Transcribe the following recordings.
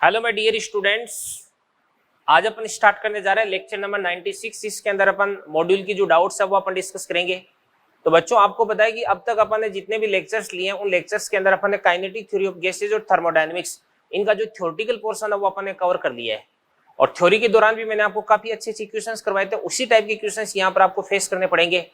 Hello my dear students, आज अपन start करने जा रहे हैं लेक्चर नंबर 96। इसके अंदर अपन मॉड्यूल की जो डाउट्स है वो अपन डिस्कस करेंगे। तो बच्चों आपको पता है कि अब तक अपन ने जितने भी लेक्चर्स लिए हैं उन लेक्चर्स के अंदर अपन ने काइनेटिक थ्योरी ऑफ गैसेज और थर्मोडायनेमिक्स इनका जो थ्योरेटिकल पोर्शन है वो अपन ने कवर कर लिया है। और थ्योरी के दौरान भी मैंने आपको काफी अच्छे अच्छे क्वेश्चंस करवाए थे, उसी टाइप के क्वेश्चंस यहाँ पर आपको फेस करने पड़ेंगे।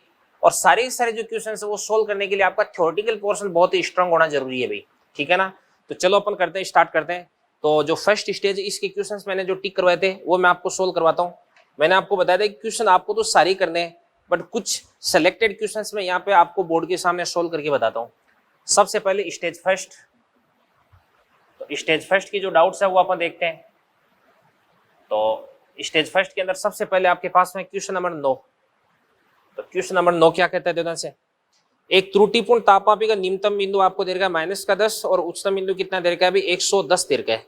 और सारे जो क्वेश्चंस है वो सोल्व करने के लिए आपका थ्योरेटिकल पोर्शन बहुत ही स्ट्रांग होना जरूरी है भाई, ठीक है ना। तो चलो अपन करते हैं, स्टार्ट करते हैं। तो जो फर्स्ट स्टेज है इसके क्वेश्चंस मैंने जो टिक करवाए थे वो मैं आपको सोल्व करवाता हूँ। मैंने आपको बताया था कि क्वेश्चन आपको तो सारे करने हैं, बट कुछ सेलेक्टेड क्वेश्चंस में यहाँ पे आपको बोर्ड के सामने सोल्व करके बताता हूँ। सबसे पहले स्टेज फर्स्ट। तो स्टेज फर्स्ट की जो डाउट्स है वो अपन देखते हैं। तो स्टेज फर्स्ट के अंदर सबसे पहले आपके पास में क्वेश्चन नंबर 9। तो क्वेश्चन नंबर 9 क्या कहता है ध्यान से। एक त्रुटिपूर्ण तापमापी का निम्नतम बिंदु आपको दे रखा है -10 और उच्चतम बिंदु कितना दे रखा है अभी 110 दे रखा है।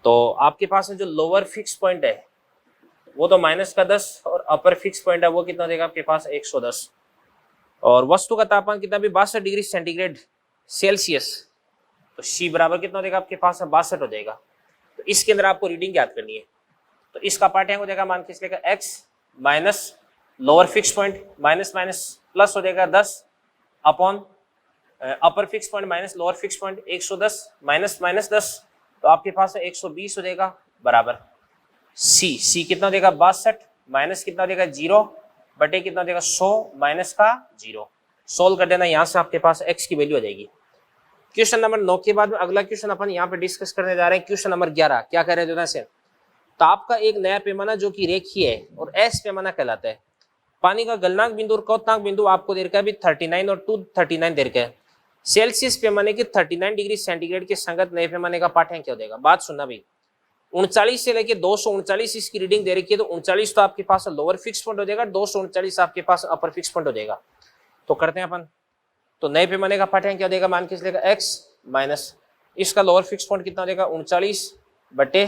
तो आपके पास में जो लोअर फिक्स पॉइंट है वो तो -10 और अपर फिक्स पॉइंट है वो कितना देगा आपके पास 110। और वस्तु का तापमान कितना भी 62 डिग्री सेंटीग्रेड सेल्सियस। तो C बराबर कितना देगा आपके पास में 62 हो जाएगा। तो इसके अंदर आपको रीडिंग याद करनी है। तो इसका पाठ्यांक हो जाएगा मान के इसलिए x minus lower fix point minus minus plus हो जाएगा 10 upon upper fix point minus lower fix point 110 minus minus 10, तो आपके पास 120 हो जाएगा बराबर C कितना देगा 62 माइनस कितना देगा 0 बटे कितना देगा 100 माइनस का 0। सोल्व कर देना, यहाँ से आपके पास x की वैल्यू आ जाएगी। क्वेश्चन नंबर 9 के बाद में अगला क्वेश्चन अपन यहाँ पे डिस्कस करने जा रहे हैं। क्वेश्चन नंबर 11 क्या कह रहे हैं से, ताप का एक नया पैमाना जो कि रेखीय है और S पैमाना कहलाता है। पानी का गलनांक बिंदु और क्वथनांक बिंदु आपको दे रखा है अभी 39 और 239 दे रखा है। सेल्सियस पैमाने के 39 डिग्री सेंटीग्रेड के संगत नए पैमाने का पाठ्यांक क्या हो जाएगा। बात सुनना भाई, 39 से लेके 239 इसकी रीडिंग दे रखी है। तो 39 तो आपके पास लोअर फिक्स पॉइंट हो जाएगा, 239 आपके पास अपर फिक्स पॉइंट हो जाएगा। तो करते हैं अपन। तो नए पैमाने का पाठ्यांक क्या देगा मान के चलेगा x माइनस इसका लोअर फिक्स पॉइंट कितना देगा 39 बटे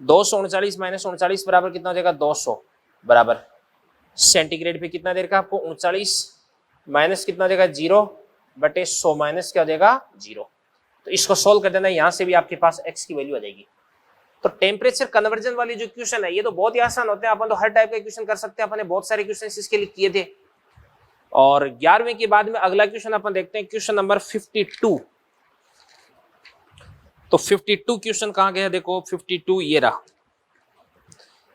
239 माइनस 39 बराबर कितना देगा 200 बराबर सेंटीग्रेड पे कितना देगा आपको 39 माइनस कितना देगा 0 बटे 100 माइनस क्या देगा 0। तो इसको सोल्व कर देना, यहाँ से भी आपके पास x की वैल्यू आ जाएगी। तो टेम्परेचर कन्वर्जन वाली जो क्वेश्चन है ये तो बहुत ही आसान होते हैं, अपन तो हर टाइप का क्वेश्चन कर सकते हैं। अपन ने बहुत सारे क्वेश्चन इसके लिए किए थे। और 11वें के बाद में अगला क्वेश्चन अपन देखते हैं, क्वेश्चन नंबर 52। तो 52 क्वेश्चन कहां गया देखो, 52 ये रहा।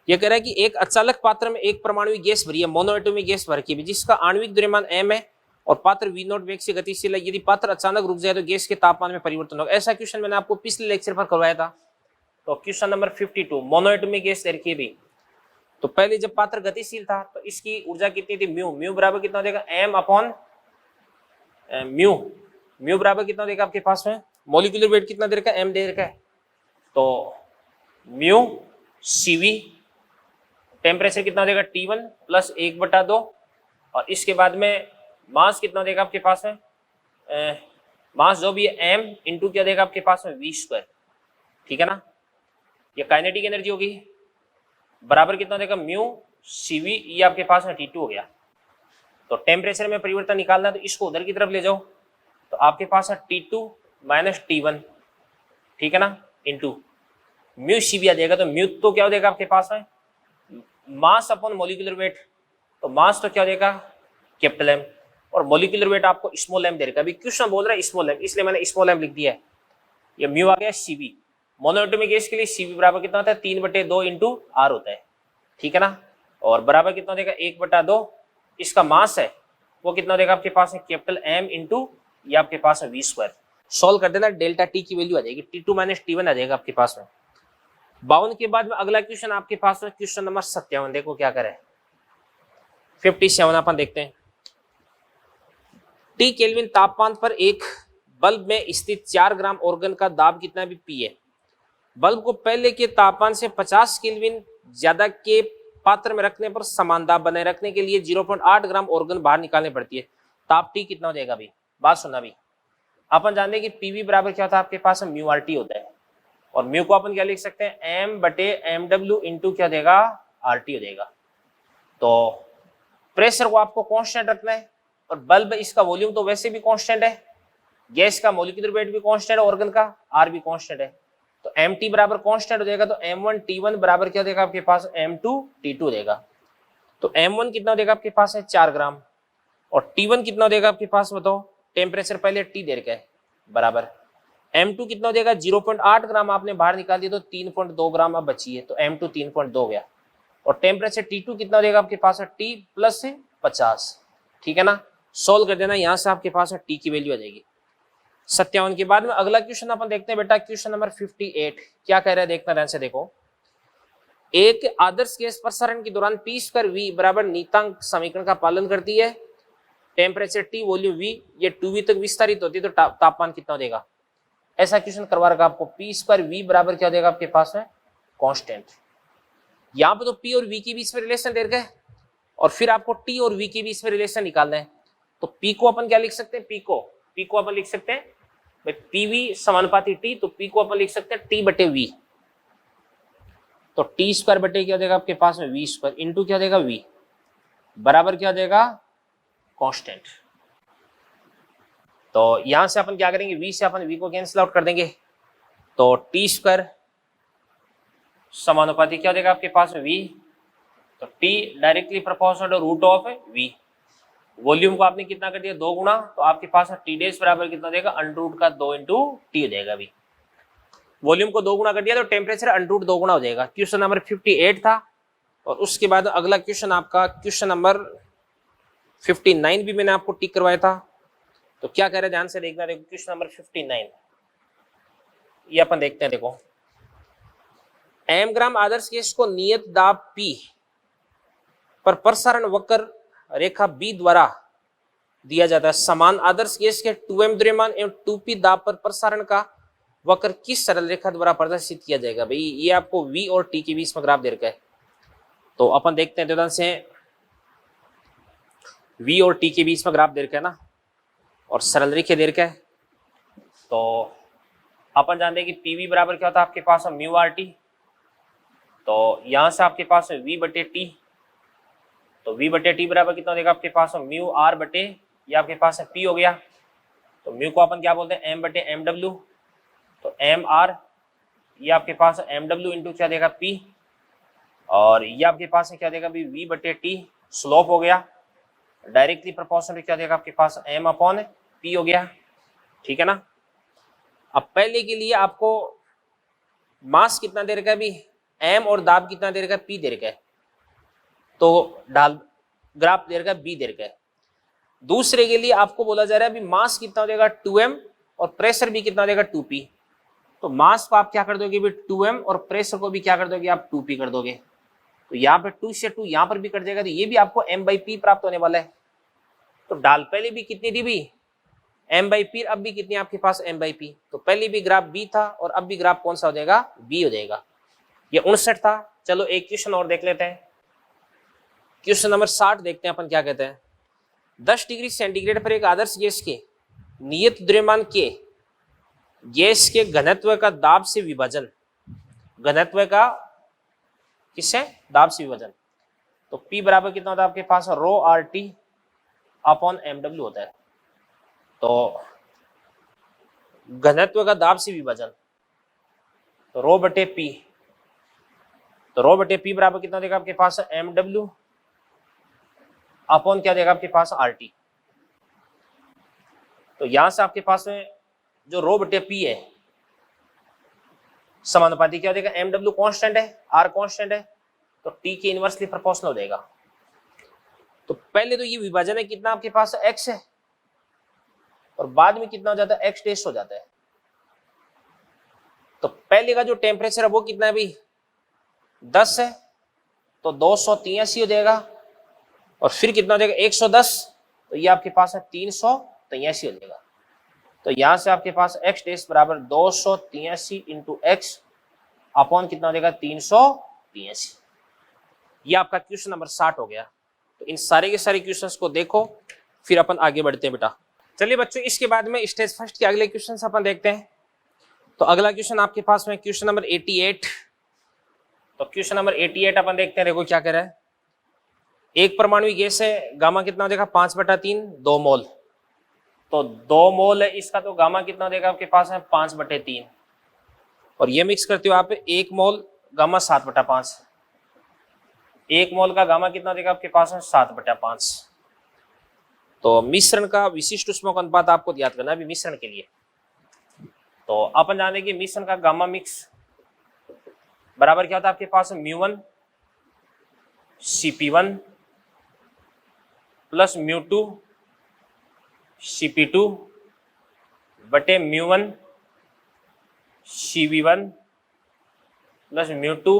ये कह रहा है कि एक अचालक पात्र में एक परमाणु गैस भरी है, मोनोएटॉमिक गैस भर की, जिसका आणविक द्रव्यमान m है और पात्र V0 वेग से गतिशील है। यदि पात्र अचानक रुक जाए तो गैस के तापमान में परिवर्तन होगा। ऐसा क्वेश्चन मैंने आपको पिछले लेक्चर पर करवाया था। तो क्वेश्चन नंबर 52 मोनोएटॉमिक गैस दे रखी है भी। तो पहले जब पात्र गतिशील था तो इसकी ऊर्जा कितनी थी म्यू बराबर कितना देगा m अपॉन म्यू बराबर कितना देगा आपके पास में मॉलिक्यूलर वेट कितना दे रखा है m दे रखा है। तो म्यू CV टेम्परेचर कितना देगा T1 प्लस 1/2 और इसके बाद में मास कितना देगा आपके पास में मास जो भी है m इंटू क्या देगा आपके पास में v², ठीक है ना। ये काइनेटिक एनर्जी होगी बराबर कितना देगा म्यू CV, ये आपके पास में T2 हो गया। तो टेम्परेचर में परिवर्तन निकालना तो इसको उधर की तरफ ले जाओ, तो आपके पास है T2 माइनस T1, ठीक है ना, इंटू म्यू CV आ जाएगा। तो म्यू तो क्या हो जाएगा आपके पास में मास अपॉन मॉलिक्यूलर वेट। तो मास तो क्या हो जाएगा कैपिटल M और मॉलिक्यूलर वेट आपको स्मॉल m दे रखा है। अभी क्वेश्चन बोल रहा है स्मॉल m, इसलिए मैंने स्मॉल m लिख दिया है। ये म्यू आ गया CV। मोनोएटॉमिक गैस के लिए CV बराबर कितना होता है 3/2 इंटू R होता है, ठीक है ना। और बराबर कितना देगा 1/2 इसका मास है वो कितना देगा आपके पास है कैपिटल M इंटू ये आपके पास है v²। सोल्व कर देना, डेल्टा T की वैल्यू आ जाएगी T2 माइनस T1 आ जाएगा आपके पास में। 52 के बाद में अगला क्वेश्चन आपके पास में क्वेश्चन नंबर 57। देखो क्या करे 57 अपन देखते हैं। T केल्विन तापमान पर एक बल्ब में स्थित 4 ग्राम ऑर्गन का दाब कितना भी P है। बल्ब को पहले के तापमान से 50 केल्विन ज्यादा के पात्र में रखने पर समान दाब बनाए रखने के लिए 0.8 ग्राम ऑर्गन बाहर निकालने पड़ती है। ताप T कितना हो जाएगा अभी, बात सुनना भी। अपन जानते हैं कि PV बराबर क्या होता है आपके पास म्यू RT होता है और म्यू को अपन क्या लिख सकते हैं m बटे mw इंटू क्या देगा RT हो जाएगा। तो प्रेशर को आपको कांस्टेंट रखना है और बल्ब इसका वॉल्यूम तो वैसे भी कांस्टेंट है, गैस का मॉलिक्यूलर वेट भी कांस्टेंट है, ऑर्गन का R भी कांस्टेंट है। तो mt बराबर कांस्टेंट हो जाएगा, तो m1 t1 बराबर क्या देगा आपके पास, m2 t2 देगा। तो m1 कितना देगा आपके पास है 4 ग्राम, और t1 कितना देगा आपके पास बताओ, टेम्परेचर पहले t दे रखा है, बराबर m2 कितना देगा 0.8 ग्राम, आपने बाहर निकाल दिया तो 3.2 ग्राम अब बची है, तो m2 3.2 गया। और टेम्परेचर t2 कितना देगा आपके पास है t प्लस 50, ठीक है ना। सोल्व कर देना, यहां से आपके पास t की वैल्यू आ जाएगी 57 के बाद में अगला क्वेश्चन अपन देखते हैं बेटा, क्वेश्चन नंबर 58 क्या कह रहा है देखना ध्यान से देखो। एक आदर्श गैस प्रसारण के दौरान P स्क्वायर V बराबर नीतांक समीकरण का पालन करती है, टेम्परेचर T वॉल्यूम V ये 2V तक विस्तारित होती है, तो तापमान कितना देगा। ऐसा क्वेश्चन करवा रखा आपको, P स्क्वायर V बराबर क्या देगा आपके पास है कांस्टेंट। यहाँ पे तो P और V के बीच में रिलेशन दे रखा है, और फिर आपको T और V के बीच में रिलेशन निकालना है। तो P को अपन क्या लिख सकते हैं, P को अपन लिख सकते हैं भाई PV समानुपाती T, तो P को अपन लिख सकते हैं T बटे V। तो T स्क्वायर बटे क्या देगा आपके पास में V स्क्वायर इंटू क्या देगा V बराबर क्या देगा कांस्टेंट। तो यहां से अपन क्या करेंगे, V से अपन V को कैंसिल आउट कर देंगे, तो T स्क्वायर समानुपाती क्या देगा आपके पास में V, तो T directly proportional to root of V। Volume को आपने कितना कर दिया 2 गुना, तो आपके पास T डेज बराबर कितना देगा अंडर का 2 इंटू T हो जाएगा। अभी वॉल्यूम को 2 गुना कर दिया तो टेम्परेचर अंडर 2 गुना हो जाएगा। क्वेश्चन नंबर 58 था, और उसके बाद अगला क्वेश्चन आपका क्वेश्चन नंबर 59 भी मैंने आपको टिक करवाया था। तो क्या कह रहे हैं ध्यान से देखना, देखो क्वेश्चन नंबर 59 ये अपन देखते हैं। देखो m ग्राम आदर्श गैस को नियत दाब P पर प्रसारण वक्र रेखा B द्वारा दिया जाता है। समान आदर्श गैस के 2m द्रव्यमान एवं 2p दाब पर प्रसारण का वक्र किस सरल रेखा द्वारा प्रदर्शित किया जाएगा। भाई ये आपको V और T के बीच में ग्राफ दे रखा है, तो अपन देखते हैं ध्यान से। V और T के बीच में ग्राफ दे रखा है ना, और सरल रेखा दे रखा है। तो अपन जानते हैं कि PV बराबर क्या होता है आपके पास म्यू आर टी। तो यहां से आपके पास V बटे टी, तो V बटे टी बराबर कितना देगा आपके पास म्यू आर बटे ये आपके पास P हो गया। तो म्यू को अपन क्या बोलते हैं M बटे एम डब्ल्यू, तो एम आर ये आपके पास एम डब्ल्यू इंटू क्या देगा P, और ये आपके पास क्या देगा भी V बटे टी स्लोप हो गया, डायरेक्टली प्रोपोर्शनल क्या देगा आपके पास M अपॉन P हो गया, ठीक है ना। अब पहले के लिए आपको मास कितना दे रखा है अभी M, और दाब कितना दे रखा है P दे रखा है, तो ढाल ग्राफ दे रखा है B दे रखा है। दूसरे के लिए आपको बोला जा रहा है अभी मास कितना देगा 2m, और प्रेशर भी कितना देगा 2p। तो मास को आप क्या कर दोगे भी 2m, और प्रेशर को भी क्या कर दोगे आप 2p कर दोगे। तो यहाँ पे 2 से 2 यहाँ पर भी कट जाएगा, तो ये भी आपको m/p प्राप्त होने वाला है। तो डाल पहले भी कितनी थी भी m/p, अब भी कितनी आपके पास m/p। तो पहले भी ग्राफ b था, और अब भी ग्राफ कौन सा हो जाएगा b हो जाएगा। ये 59 था। चलो एक क्वेश्चन और देख लेते हैं, क्वेश्चन नंबर 60 देखते हैं अपन क्या कहते हैं। 10 डिग्री सेंटीग्रेड पर एक आदर्श गैस के नियत द्रव्यमान के गैस के घनत्व का दाब से विभाजन, घनत्व का किससे दाब से विभाजन, तो P बराबर कितना होता है आपके पास रो R T upon M W होता है। तो घनत्व का दाब से विभाजन, तो रो बटे P, तो रो बटे P बराबर कितना देगा आपके पास एम डब्ल्यू अपॉन क्या देगा आपके पास आर टी। तो यहां से आपके पास में जो रो बटे P है समानुपाती क्या देगा एम डब्ल्यू कॉन्स्टेंट है, आर कॉन्स्टेंट है, तो T के इनवर्सली प्रोपोर्शनल हो जाएगा। तो पहले तो ये विभाजन है कितना आपके पास x है, और बाद में कितना हो जाता है x टेस्ट हो जाता है। तो पहले का जो टेम्परेचर है वो कितना है भाई 10 है, तो 283 हो जाएगा, और फिर कितना हो जाएगा 110, तो ये आपके पास है 383 हो जाएगा। तो यहां से आपके पास x टेस्ट बराबर 283 इंटू एक्स अपॉन कितना हो जाएगा 383। ये आपका क्वेश्चन नंबर 60 हो गया। तो इन सारे के सारे क्वेश्चंस को देखो, फिर अपन आगे बढ़ते हैं बेटा। चलिए बच्चों, इसके बाद में स्टेज फर्स्ट के अगले क्वेश्चन अपन देखते हैं। तो अगला क्वेश्चन आपके पास में क्वेश्चन नंबर 88। तो क्वेश्चन नंबर 88 अपन देखते हैं। देखो क्या कह रहा है, एक परमाणु गैस है, गामा कितना हो जाएगा 5/3 2 मोल, तो 2 मोल है इसका, तो गामा कितना देगा आपके पास है 5/3। और ये मिक्स करते हो आप 1 मोल गामा 7/5। 1 मोल का गामा कितना देगा आपके पास में 7/5। तो मिश्रण का विशिष्ट उष्मांक अनुपात आपको याद करना है अभी मिश्रण के लिए। तो अपन जाने कि मिश्रण का गामा मिक्स बराबर क्या होता है आपके पास μ1 Cp1 प्लस μ2 Cp2 बटे μ1 Cv1 प्लस μ2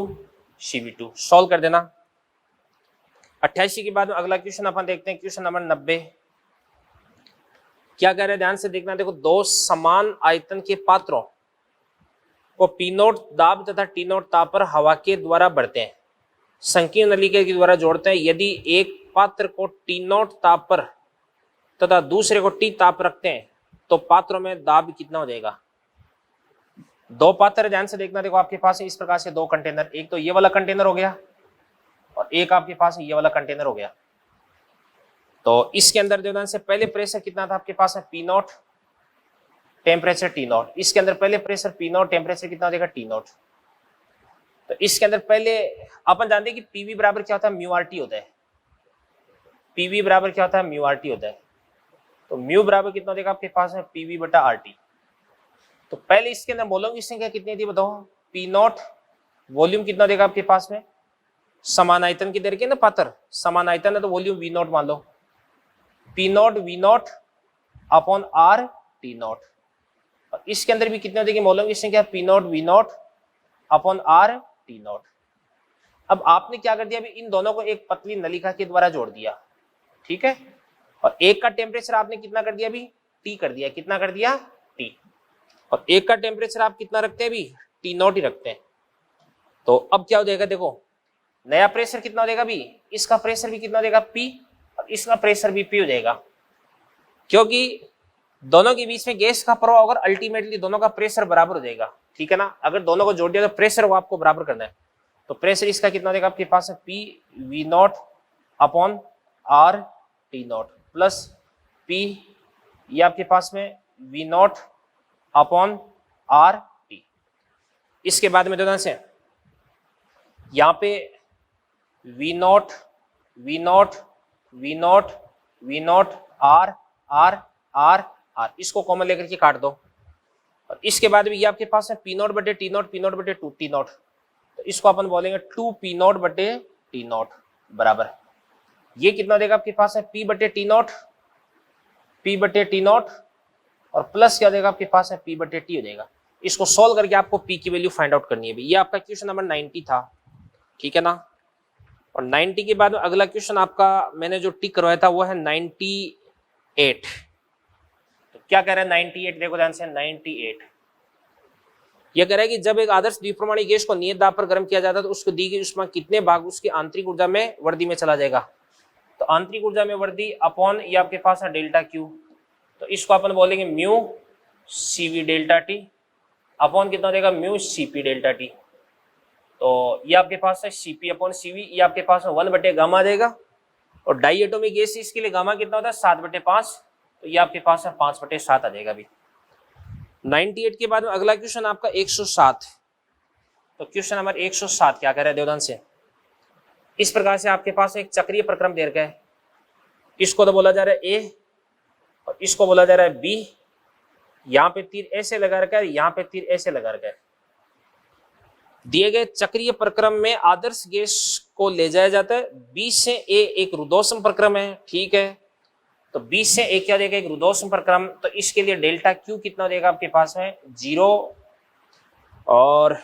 Cv2। सॉल्व कर देना। 88 के बाद अगला क्वेश्चन अपन देखते हैं, क्वेश्चन नंबर 90। क्या कह रहे हैं ध्यान से देखना। देखो, दो समान आयतन के पात्रों को P0 दाब तथा T0 ताप पर हवा के द्वारा बढ़ते हैं, संकीर्ण नलिका के द्वारा जोड़ते हैं। यदि एक पात्र को T0 ताप पर तथा दूसरे को T ताप रखते हैं तो पात्रों में दाब कितना हो जाएगा। दो पात्र ध्यान से देखना। देखो आपके पास इस प्रकार से दो कंटेनर, एक तो ये वाला कंटेनर हो गया और एक आपके पास ये वाला कंटेनर हो गया। तो इसके अंदर जो से पहले प्रेशर कितना था आपके पास है P0, टेम्परेचर T0। इसके अंदर पहले प्रेशर P0, टेम्परेचर कितना देगा T0। तो इसके अंदर पहले अपन जानते हैं कि PV बराबर क्या होता है μRT होता है। PV बराबर क्या होता है μRT होता है। तो म्यू बराबर कितना देगा आपके पास है PV बटा RT। तो पहले इसके अंदर मोलों की संख्या कितनी थी बताओ। P0 वॉल्यूम कितना देगा आपके पास में, समान आयतन की दर के ना पात्र, समान आयतन है तो वॉल्यूम V0 मान लो। P0 V0 upon R T0। और इसके अंदर भी कितने देगी मोलों की संख्या P0 V0 upon R T0। अब आपने क्या कर दिया, अभी इन दोनों को एक पतली नलिका के द्वारा जोड़ दिया, ठीक है। और एक का टेम्परेचर आपने कितना कर दिया, अभी T कर दिया। कितना कर दिया T। और एक का टेम्परेचर आप कितना रखते हैं, अभी T0 ही रखते हैं। तो अब क्या हो जाएगा, देखो नया प्रेशर कितना हो जाएगा, अभी इसका प्रेशर भी कितना देगा P और इसका प्रेशर भी P हो जाएगा, क्योंकि दोनों के बीच में गैस का प्रवाह होगा, अल्टीमेटली दोनों का प्रेशर बराबर हो जाएगा, ठीक है ना। अगर दोनों को जोड़ दिया तो प्रेशर को आपको बराबर करना है। तो प्रेशर इसका कितना देगा आपके पास है P V0 upon R T0 plus P ये आपके पास में V0 अपॉन R T। इसके बाद में दोनों से यहाँ पे V0 V0 V0 V0 R R R R इसको कॉमन लेकर के काट दो। और इसके बाद भी ये आपके पास है P0 बटे T0 P0 बटे 2 T0। तो इसको अपन बोलेंगे 2 P0 बटे T0 बराबर ये कितना देगा आपके पास है P बटे T0 P बटे T0 और प्लस क्या देगा आपके पास है P बटे T हो जाएगा। इसको सॉल्व करके आपको P की वैल्यू फाइंड आउट करनी है। ये आपका क्वेश्चन नंबर 90 था, ठीक है ना। और 90 के बाद अगला क्वेश्चन आपका मैंने जो टिक करवाया था वो है 98। तो क्या कह रहा है 98, देखो ध्यान से 98 यह कह रहा है कि जब एक आदर्श द्विपरमाणु गैस को नियत दाब पर गर्म किया जाता है तो उसको दी गई ऊष्मा कितने भाग उसकी आंतरिक ऊर्जा में वृद्धि में चला जाएगा। तो आंतरिक ऊर्जा में वृद्धि अपॉन ये आपके पास है डेल्टा क्यू। तो इसको अपन बोलेंगे mu CV delta T upon कितना देगा म्यू CP डेल्टा टी। तो ये आपके पास है CP अपॉन CV, ये आपके पास 1 बटे गामा देगा। और डाई एटॉमिक गैस इसके लिए गामा कितना होता है 7/5, तो ये आपके पास है 5/7 आ जाएगा। अभी 98 के बाद में अगला क्वेश्चन आपका 107। तो क्वेश्चन नंबर 107 क्या कह रहा है देवदान से, इस प्रकार से आपके पास एक चक्रीय प्रक्रम दे रखा है। इसको तो बोला जा रहा है A और इसको बोला जा रहा है B। यहाँ पे तीर ऐसे लगा रखा है, यहाँ पे तीर ऐसे लगा रखा है। दिए गए चक्रीय प्रक्रम में आदर्श गैस को ले जाया जाता है। B से A एक रुद्धोष्म प्रक्रम है, ठीक है। तो B से A क्या देगा, एक रुद्धोष्म प्रक्रम। तो इसके लिए डेल्टा Q कितना देगा आपके पास में 0। और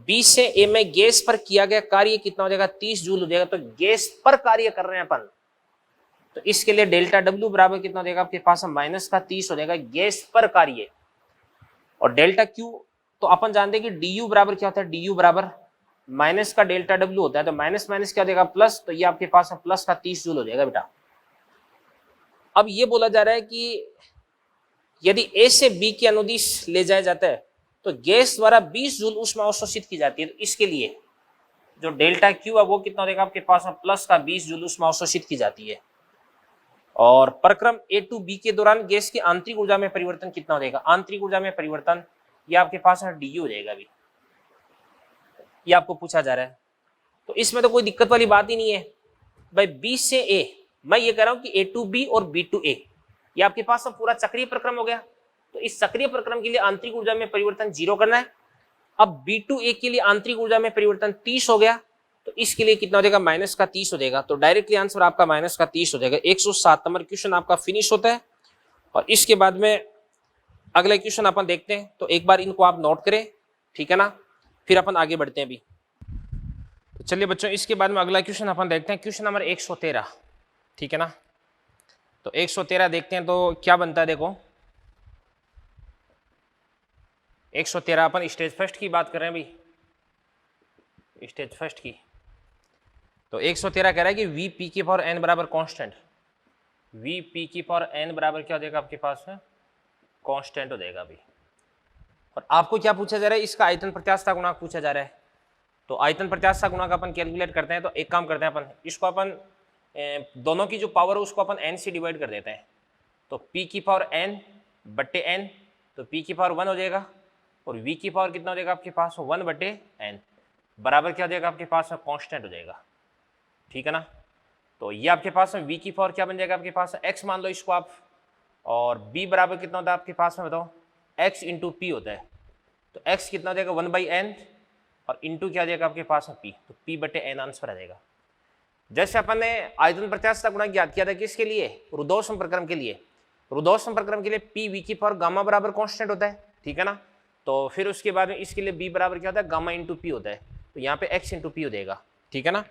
B से A में गैस पर किया गया कार्य कितना हो जाएगा 30 जूल हो जाएगा। तो गैस पर कार्य कर रहे हैं अपन, तो इसके लिए डेल्टा W बराबर कितना देगा आपके पास -30 हो जाएगा गैस पर कार्य। और डेल्टा Q तो अपन जानते हैं कि DU बराबर क्या होता है, DU बराबर माइनस का डेल्टा W होता है। तो माइनस माइनस क्या देगा प्लस, तो ये आपके पास प्लस का 30 जूल हो जाएगा बेटा। अब ये बोला जा रहा है कि यदि A से B की अनुदिश ले जाया जाता है तो गैस द्वारा 20 जूल ऊष्मा अवशोषित की जाती है। तो इसके लिए जो डेल्टा Q है वो कितना देगा आपके पास प्लस का 20 जूल ऊष्मा अवशोषित की जाती है। और प्रक्रम A to B के दौरान गैस की आंतरिक ऊर्जा में परिवर्तन कितना हो जाएगा, आंतरिक ऊर्जा में परिवर्तन ये आपके पास डी यू हो जाएगा अभी, ये आपको पूछा जा रहा है। तो इसमें तो कोई दिक्कत वाली बात ही नहीं है भाई। बी से ए, मैं ये कह रहा हूं कि ए टू बी और बी टू ए, ये आपके पास सब पूरा चक्रीय प्रक्रम हो गया। तो इस चक्रीय प्रक्रम के लिए आंतरिक ऊर्जा में परिवर्तन 0 करना है। अब बी टू ए के लिए आंतरिक ऊर्जा में परिवर्तन 30 हो गया, तो इसके लिए कितना हो जाएगा, माइनस का 30 हो जाएगा। तो डायरेक्टली आंसर आपका माइनस का 30 हो जाएगा। 107 नंबर क्वेश्चन आपका फिनिश होता है। और इसके बाद में अगला क्वेश्चन अपन देखते हैं, तो एक बार इनको आप नोट करें, ठीक है ना, फिर अपन आगे बढ़ते हैं अभी। तो चलिए बच्चों, इसके बाद में अगला क्वेश्चन अपन देखते हैं, क्वेश्चन नंबर 113, ठीक है ना। तो 113 देखते हैं तो क्या बनता है। देखो 113 अपन स्टेज फर्स्ट की बात कर रहे हैं भाई, स्टेज फर्स्ट की। तो 113 कह रहा है कि वी पी की पावर एन बराबर कांस्टेंट, वी पी की पावर एन बराबर क्या हो जाएगा आपके पास है, कांस्टेंट हो जाएगा अभी। और आपको क्या पूछा जा रहा है, इसका आयतन प्रत्यास्थता गुणांक पूछा जा रहा है। तो आयतन प्रत्यास्थता गुणांक अपन कैलकुलेट करते हैं। तो एक काम करते हैं अपन, इसको अपन दोनों की जो पावर है उसको अपन n से डिवाइड कर देते हैं। तो p की पावर n बट्टे n, तो p की पावर 1 हो जाएगा, और v की पावर कितना हो जाएगा आपके पास 1 बट्टे n, बराबर क्या हो जाएगा आपके पास कांस्टेंट हो जाएगा, ठीक है ना। तो ये आपके पास v की पावर क्या बन जाएगा आपके पास x मान लो इसको आप, और b बराबर कितना होता है आपके पास में बताओ, x इंटू पी होता है। तो x कितना हो जाएगा 1/n, और इंटू क्या हो जाएगा आपके पास p, तो p बटे n आंसर आ जाएगा। जैसे अपन ने आयतन प्रत्यास्थता गुणांक याद किया था किसके लिए, रुद्धौष्म प्रक्रम के लिए। रुद्धौष्म प्रक्रम के लिए पी वी की पावर गामा बराबर कांस्टेंट होता है, ठीक है ना। तो फिर उसके बाद में इसके लिए बी बराबर क्या होता है, गामा इंटू पी होता है। तो यहाँ पे एक्स इंटू पी हो जाएगा, ठीक है ना।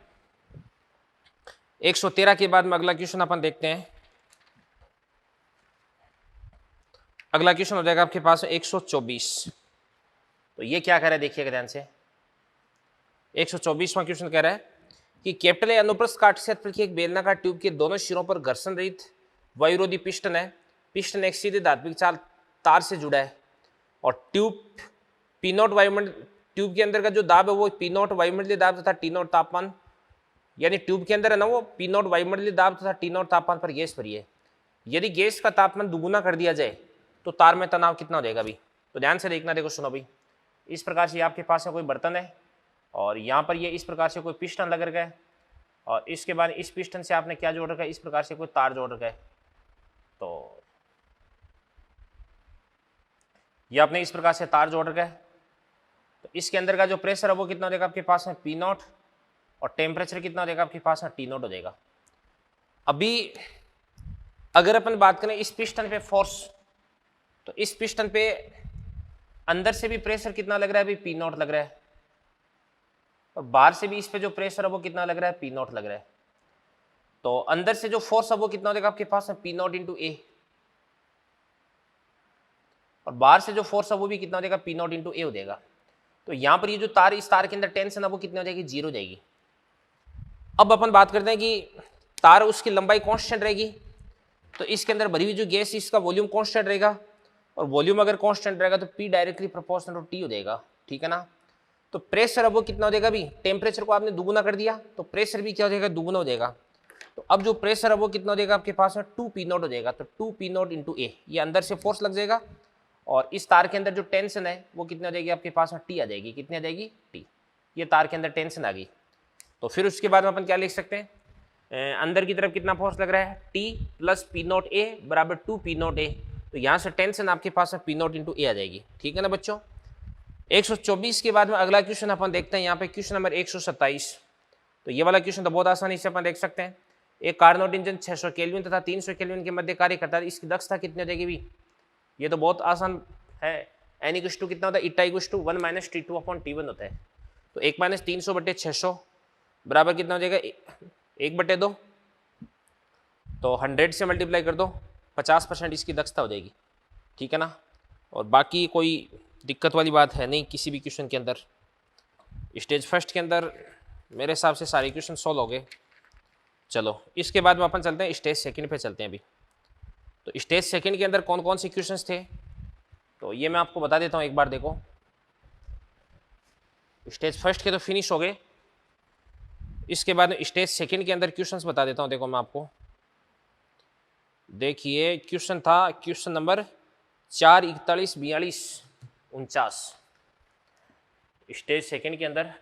113 के बाद में अगला क्वेश्चन अपन देखते हैं। अगला क्वेश्चन हो जाएगा आपके पास 124। तो ये क्या कह रहा है देखिएगा ध्यान से। 124वां क्वेश्चन कह रहा है कि कैपिटल ए अनुप्रस्थ काट क्षेत्र की एक बेलनाकार ट्यूब के दोनों सिरों पर घर्षण रहित वायुरोधी पिस्टन है। पिस्टन एक सीधे धात्विक तार से जुड़ा है, और ट्यूब पी नॉट वायुमंडल, ट्यूब के अंदर का जो दाब है वो पी नॉट वायुमंडलीय दाब तथा टी नॉट तापमान, यानी ट्यूब के अंदर है ना वो पी नॉट वायुमंडलीय दाब तथा टी नॉट तापमान पर गैस भरी है। यदि गैस का तापमान दुगुना कर दिया जाए तो तार में तनाव कितना हो जाएगा अभी। तो ध्यान से देखना, देखो सुनो भाई। इस प्रकार से आपके पास में कोई बर्तन है, और यहाँ पर ये इस प्रकार से कोई पिस्टन लग रखा है, और इसके बाद इस पिस्टन से आपने क्या जोड़ रखा है, इस प्रकार से कोई तार जोड़ रखा है। तो ये आपने इस प्रकार से तार जोड़ रखा है। तो इसके अंदर का जो प्रेशर है वो कितना हो जाएगा आपके पास में पी नॉट, और टेम्परेचर कितना हो जाएगा आपके पास में टी नॉट हो जाएगा। अभी अगर अपन बात करें इस पिस्टन पे फोर्स, तो इस पिस्टन पे अंदर से भी प्रेशर कितना लग रहा है, अभी पी नॉट लग रहा है, और बाहर से भी इस पे जो प्रेशर है वो कितना लग रहा है, पी नॉट लग रहा है। तो अंदर से जो फोर्स है वो कितना हो जाएगा आपके पास में पी नॉट इंटू ए, और बाहर से जो फोर्स है वो भी कितना हो जाएगा, पी नॉट इंटू ए हो जाएगा। तो यहाँ पर ये जो तार, इस तार के अंदर टेंशन है वो कितनी हो जाएगी, 0 हो जाएगी। अब अपन बात करते हैं कि तार उसकी लंबाई कांस्टेंट रहेगी, तो इसके अंदर भरी हुई जो गैस इसका वॉल्यूम कांस्टेंट रहेगा, और वॉल्यूम अगर कांस्टेंट रहेगा तो P directly proportional to T हो जाएगा, ठीक है ना। तो प्रेशर अब वो कितना हो जाएगा, अभी टेम्परेचर को आपने दुगुना कर दिया तो प्रेशर भी क्या हो जाएगा, दुगुना हो जाएगा। तो अब जो प्रेशर है वो कितना हो जाएगा आपके पास में 2 पी नॉट हो जाएगा। तो 2 पी नॉट इंटू ए, ये अंदर से फोर्स लग जाएगा, और इस तार के अंदर जो टेंशन है वो कितनी हो जाएगी आपके पास में, टी आ जाएगी। कितनी आ जाएगी, टी। ये तार के अंदर टेंशन आ गई। तो फिर उसके बाद में अपन क्या लिख सकते हैं, अंदर की तरफ कितना फोर्स लग रहा है, T plus P not a बराबर 2 पी नॉट ए। तो यहाँ से टेंशन आपके पास में पी नॉट इंटू ए आ जाएगी, ठीक है ना बच्चों। 124 के बाद में अगला क्वेश्चन अपन देखते हैं, यहाँ पे क्वेश्चन नंबर 127। तो ये वाला क्वेश्चन तो बहुत आसानी से अपन देख सकते हैं। एक कार्नोट इंजन 600 केल्विन तथा 300 केल्विन के मध्य कार्य करता है, इसकी दक्षता कितनी हो जाएगी भी। ये तो बहुत आसान है। एन इक्वल टू कितना होता है, eta equal to 1 minus T two upon T one होता है। तो 1 माइनस 300 बटे 600 बराबर कितना हो जाएगा, 1 बटे 2। तो 100 से मल्टीप्लाई कर दो, 50% इसकी दक्षता हो जाएगी, ठीक है ना। और बाकी कोई दिक्कत वाली बात है नहीं किसी भी क्वेश्चन के अंदर। स्टेज फर्स्ट के अंदर मेरे हिसाब से सारे क्वेश्चन सॉल्व हो गए। चलो इसके बाद में अपन चलते हैं स्टेज सेकंड पे चलते हैं अभी। तो स्टेज सेकंड के अंदर कौन कौन से क्वेश्चंस थे, तो ये मैं आपको बता देता हूँ एक बार। देखो स्टेज फर्स्ट के तो फिनिश हो गए, इसके बाद में स्टेज सेकंड के अंदर क्वेश्चंस बता देता हूँ। देखो मैं आपको, देखिए क्वेश्चन था क्वेश्चन नंबर 4, 41, 42। 49। स्टेज सेकंड के अंदर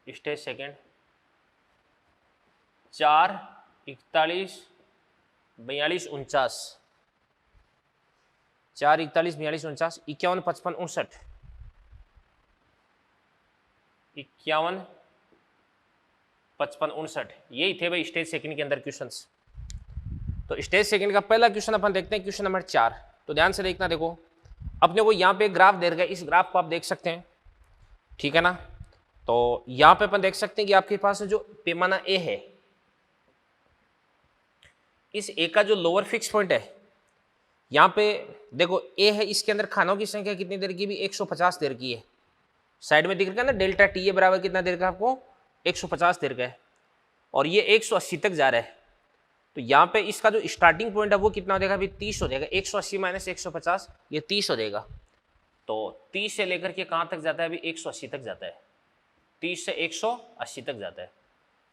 स्टेज सेकंड 4, 41, 42, 49, 4, 41, 42, 49, 51, 55, 59, 51, 55, 59, यही थे भाई स्टेज सेकंड के अंदर क्वेश्चंस। तो स्टेज सेकंड का पहला क्वेश्चन अपन देखते हैं, क्वेश्चन नंबर 4। तो ध्यान से देखना, देखो अपने को यहाँ पे ग्राफ दे रखा है, इस ग्राफ को आप देख सकते हैं, ठीक है ना। तो यहाँ पे अपन देख सकते हैं कि आपके पास जो पैमाना ए है, इस ए का जो लोअर फिक्स पॉइंट है, यहाँ पे देखो ए है, इसके अंदर खानों की संख्या कितनी देर की भी 150 देर की है। साइड में दिख रहा है ना डेल्टा टी ए बराबर कितना देर का आपको 150 देर का है, और ये 180 तक जा रहा है। तो यहाँ पे इसका जो स्टार्टिंग पॉइंट है वो कितना हो जाएगा अभी 30 हो जाएगा, 180 माइनस 150 ये 30 हो जाएगा। तो 30 से लेकर के कहाँ तक जाता है अभी 180 तक जाता है, 30 से 180 तक जाता है।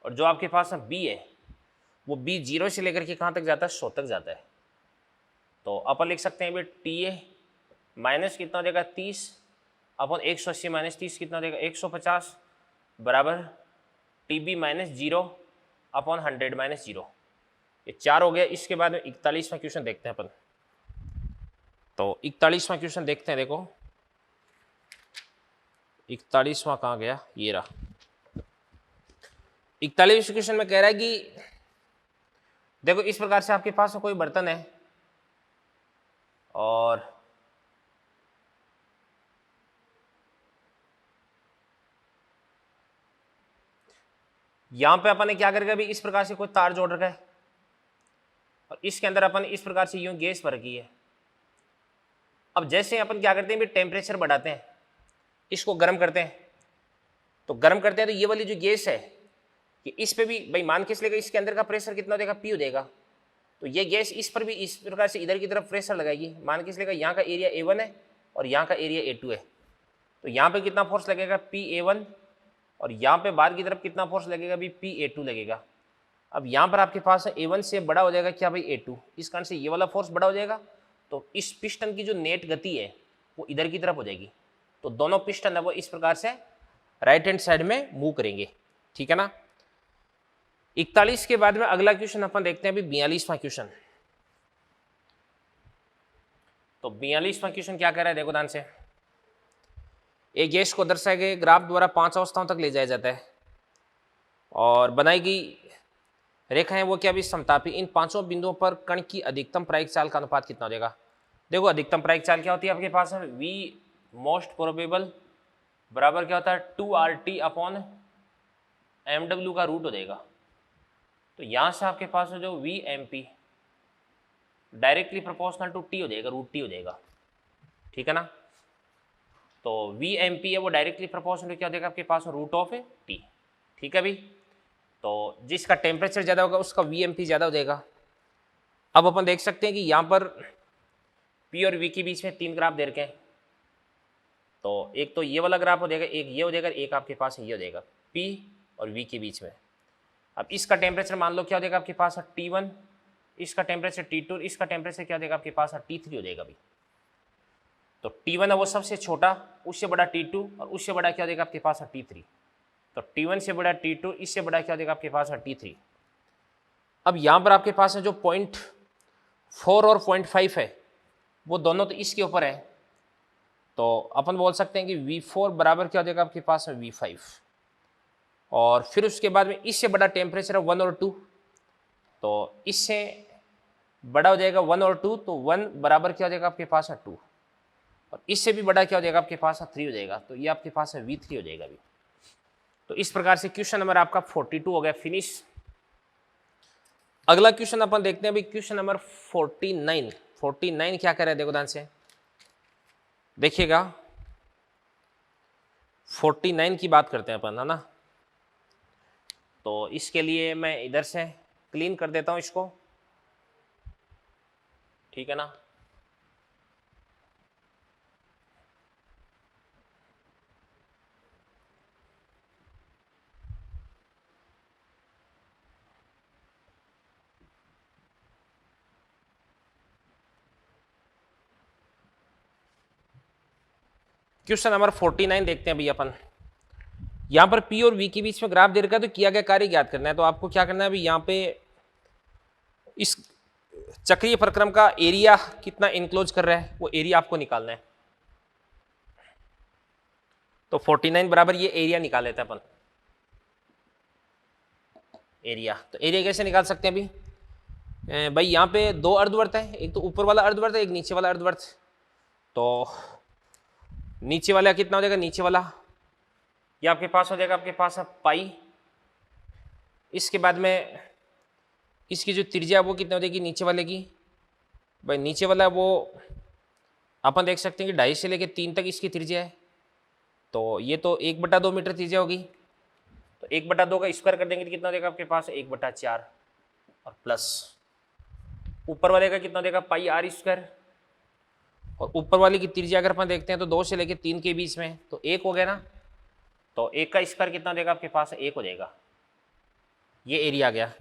और जो आपके पास बी है वो बी 0 से लेकर के कहाँ तक जाता है 100 तक जाता है। तो अपन लिख सकते हैं टी ए माइनस कितना हो जाएगा 30 अपन 180 माइनस 30 कितना हो जाएगा 150 बराबर T B minus 0 upon 100 minus 0, ये 4 हो गया। इसके बाद में 41वां क्वेश्चन देखते हैं अपन। तो 41वां क्वेश्चन देखते हैं, देखो 41वां कहाँ गया, ये रहा। 41वें क्वेश्चन में कह रहा है कि देखो इस प्रकार से आपके पास कोई बर्तन है और यहां पे अपन ने क्या करेगा अभी इस प्रकार से कोई तार जोड़ रखा है और इसके अंदर अपन इस प्रकार से यूं गैस भर रखी है। अब जैसे अपन क्या करते हैं भी टेम्परेचर बढ़ाते हैं, इसको गर्म करते हैं, तो गर्म करते हैं तो ये वाली जो गैस है कि इस पे भी भाई मान के चलेगा इसके अंदर का प्रेशर कितना हो जाएगा पी हो जाएगा। तो ये गैस इस पर भी इस प्रकार से इधर की तरफ प्रेशर लगाएगी, मान के चलेगा यहाँ का एरिया A1 है और यहाँ का एरिया A2 है। तो यहाँ पे कितना फोर्स लगेगा PA1 और यहाँ पे बाहर की तरफ कितना फोर्स लगेगा भी PA2 लगेगा। अब यहाँ पर आपके पास A1 से बड़ा हो जाएगा क्या भाई A2, इस कारण से ये वाला फोर्स बड़ा हो जाएगा। तो इस पिस्टन की जो नेट गति है वो इधर की तरफ हो जाएगी। तो दोनों पिस्टन है वो इस प्रकार से राइट हैंड साइड में मूव करेंगे, ठीक है ना। 41 के बाद में अगला क्वेश्चन अपन देखते हैं अभी 42वां क्वेश्चन। तो 42वां क्वेश्चन क्या कह रहा है, देखो ध्यान से। एक गैस को दर्शाए गए ग्राफ द्वारा 5 अवस्थाओं तक ले जाया जाता है और बनाई गई रेखाएं वो क्या भी समतापी, इन पांचों बिंदुओं पर कण की अधिकतम प्रायिक चाल का अनुपात कितना हो जाएगा। देखो अधिकतम प्रायिक चाल क्या होती है आपके पास है v मोस्ट प्रोबेबल बराबर क्या होता है 2RT अपॉन MW का रूट हो जाएगा। तो यहां से आपके पास जो VMP directly proportional to T हो जाएगा, रूट T हो जाएगा, ठीक है ना। तो VMP है वो डायरेक्टली प्रोपोर्शनल क्या हो जाएगा आपके पास रूट ऑफ T, ठीक है भाई। तो जिसका टेम्परेचर ज़्यादा होगा उसका VMP ज़्यादा हो जाएगा। अब अपन देख सकते हैं कि यहाँ पर P और V के बीच में 3 ग्राफ दे रखे हैं। तो एक तो ये वाला ग्राफ हो जाएगा, एक ये हो जाएगा, एक आपके पास ये हो जाएगा P और V के बीच में। अब इसका टेम्परेचर मान लो क्या हो जाएगा आपके पास T1, इसका टेम्परेचर T2, इसका टेम्परेचर क्या हो जाएगा आपके पास T3 हो जाएगा अभी। तो T1 है वो सबसे छोटा, उससे बड़ा T2 और उससे बड़ा क्या हो जाएगा आपके पास T3। तो T1 से बड़ा T2, इससे बड़ा क्या हो जाएगा आपके पास T3। अब यहाँ पर आपके पास है जो 0.4 और 0.5 है वो दोनों तो इसके ऊपर है। तो अपन बोल सकते हैं कि V4 बराबर क्या हो जाएगा आपके पास V5 और फिर उसके बाद में इससे बड़ा टेम्परेचर है 1 और 2, तो इससे बड़ा हो जाएगा 1 और 2, तो 1 बराबर क्या हो जाएगा आपके पास 2 और इससे भी बड़ा क्या हो जाएगा आपके पास 3 हो जाएगा। तो ये आपके पास V3 हो जाएगा अभी। तो इस प्रकार से क्वेश्चन नंबर आपका 42 हो गया फिनिश। अगला क्वेश्चन अपन देखते हैं अभी क्वेश्चन नंबर 49। 49 क्या कह रहा है देखो ध्यान से देखिएगा। 49 की बात करते हैं अपन, है ना। तो इसके लिए मैं इधर से क्लीन कर देता हूं इसको, ठीक है ना। क्वेश्चन नंबर 49 देखते हैं अभी अपन। यहां पर P और V के बीच में ग्राफ दे रखा है, तो किया गया कार्य ज्ञात करना है। तो आपको क्या करना है अभी, यहाँ पे इस चक्रीय प्रक्रम का एरिया कितना इनक्लोज कर रहा है वो एरिया आपको निकालना है। तो 49 बराबर ये एरिया निकाल लेते हैं अपन। एरिया, तो एरिया कैसे निकाल सकते हैं अभी भाई, यहाँ पे दो अर्धवर्त है, एक तो ऊपर वाला अर्धवर्त है, एक नीचे वाला अर्धवर्त। तो नीचे वाला कितना हो जाएगा, नीचे वाला ये आपके पास हो जाएगा, आपके पास है पाई। इसके बाद में इसकी जो त्रिज्या वो कितनी हो जाएगी नीचे वाले की, भाई नीचे वाला वो अपन देख सकते हैं कि 2.5 से लेके 3 तक इसकी त्रिज्या है। तो ये तो 1/2 मीटर त्रिज्या होगी। तो 1/2 का स्क्वायर कर देंगे तो कितना देगा आपके पास 1/4 और प्लस ऊपर वाले का कितना देगा पाई आर स्क्वायर। और ऊपर वाले की त्रिज्या अगर अपन देखते हैं तो 2 से लेके 3 के बीच में, तो 1 हो गया ना। तो 1 का स्क्वायर कितना देगा आपके पास 1 हो जाएगा। ये एरिया आ गया।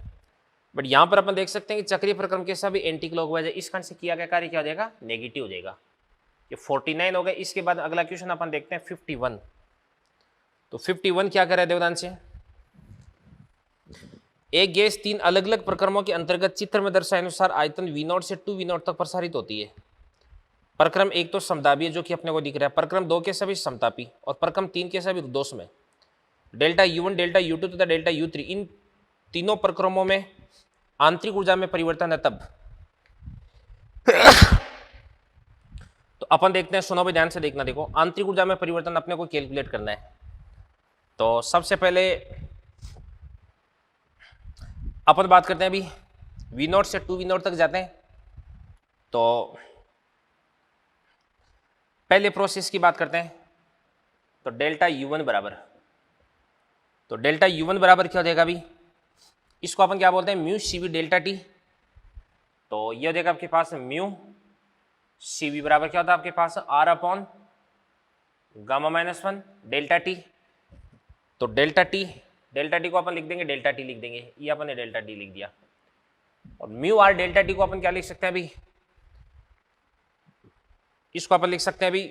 बट यहाँ पर अपन देख सकते हैं कि चक्रीय प्रक्रम के सभी एंटी क्लॉकवाइज है, इस खंड से किया गया कार्य क्या हो जाएगा, नेगेटिव हो जाएगा। ये 49 हो गया। इसके बाद अगला क्वेश्चन अपन देखते हैं 51। तो 51 क्या कर रहा है देवदान से, एक गैस 3 अलग अलग प्रक्रमों के अंतर्गत चित्र में दर्शाए अनुसार आयतन V0 से 2V0 तक प्रसारित होती है। प्रक्रम 1 तो समतापी है जो कि अपने को दिख रहा है, प्रक्रम 2 के सभी समतापी और प्रक्रम 3 के सभी रुद्धोष्म में। डेल्टा U1, डेल्टा U2 तथा डेल्टा U3 इन तीनों प्रक्रमों में आंतरिक ऊर्जा में परिवर्तन है तब। तो अपन देखते हैं, सुनो भाई ध्यान से देखना। देखो आंतरिक ऊर्जा में परिवर्तन अपने को कैलकुलेट करना है। तो सबसे पहले अपन बात करते हैं अभी V0 से 2V0 तक जाते हैं। तो पहले प्रोसेस की बात करते हैं। तो डेल्टा U1 बराबर, तो डेल्टा U1 बराबर क्या हो जाएगा अभी, इसको अपन क्या बोलते हैं म्यू CV डेल्टा टी। तो ये हो जाएगा आपके पास म्यू CV बराबर क्या होता है आपके पास R अपॉन गामा-1 डेल्टा टी। तो डेल्टा टी को अपन लिख देंगे डेल्टा टी लिख देंगे, ये अपन ने डेल्टा टी लिख दिया। और म्यू R डेल्टा टी को अपन क्या लिख सकते हैं अभी, इसको अपन लिख सकते हैं अभी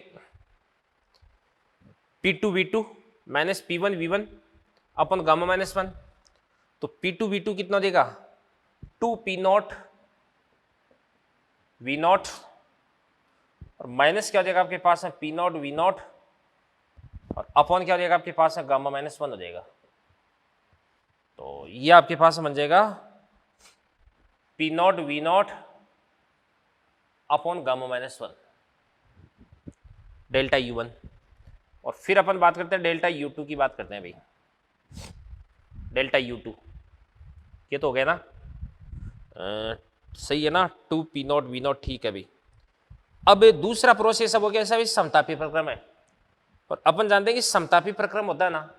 P2V2 माइनस P1V1 अपन गामा-1। तो P2V2 कितना देगा 2P0 V0 और माइनस क्या हो जाएगा आपके पास है P0 V0 और अपॉन क्या हो जाएगा आपके पास है गामा-1 हो जाएगा। तो ये आपके पास बन जाएगा P0 V0 upon गामा-1 delta U1। और फिर अपन बात करते हैं डेल्टा U2 की बात करते हैं भाई। डेल्टा U2 ये तो हो गया ना, सही है ना, 2P0 V0 ठीक है भाई। अब दूसरा प्रोसेस अब हो गया सभी समतापी प्रक्रम है। और अपन जानते हैं कि समतापी प्रक्रम होता है ना,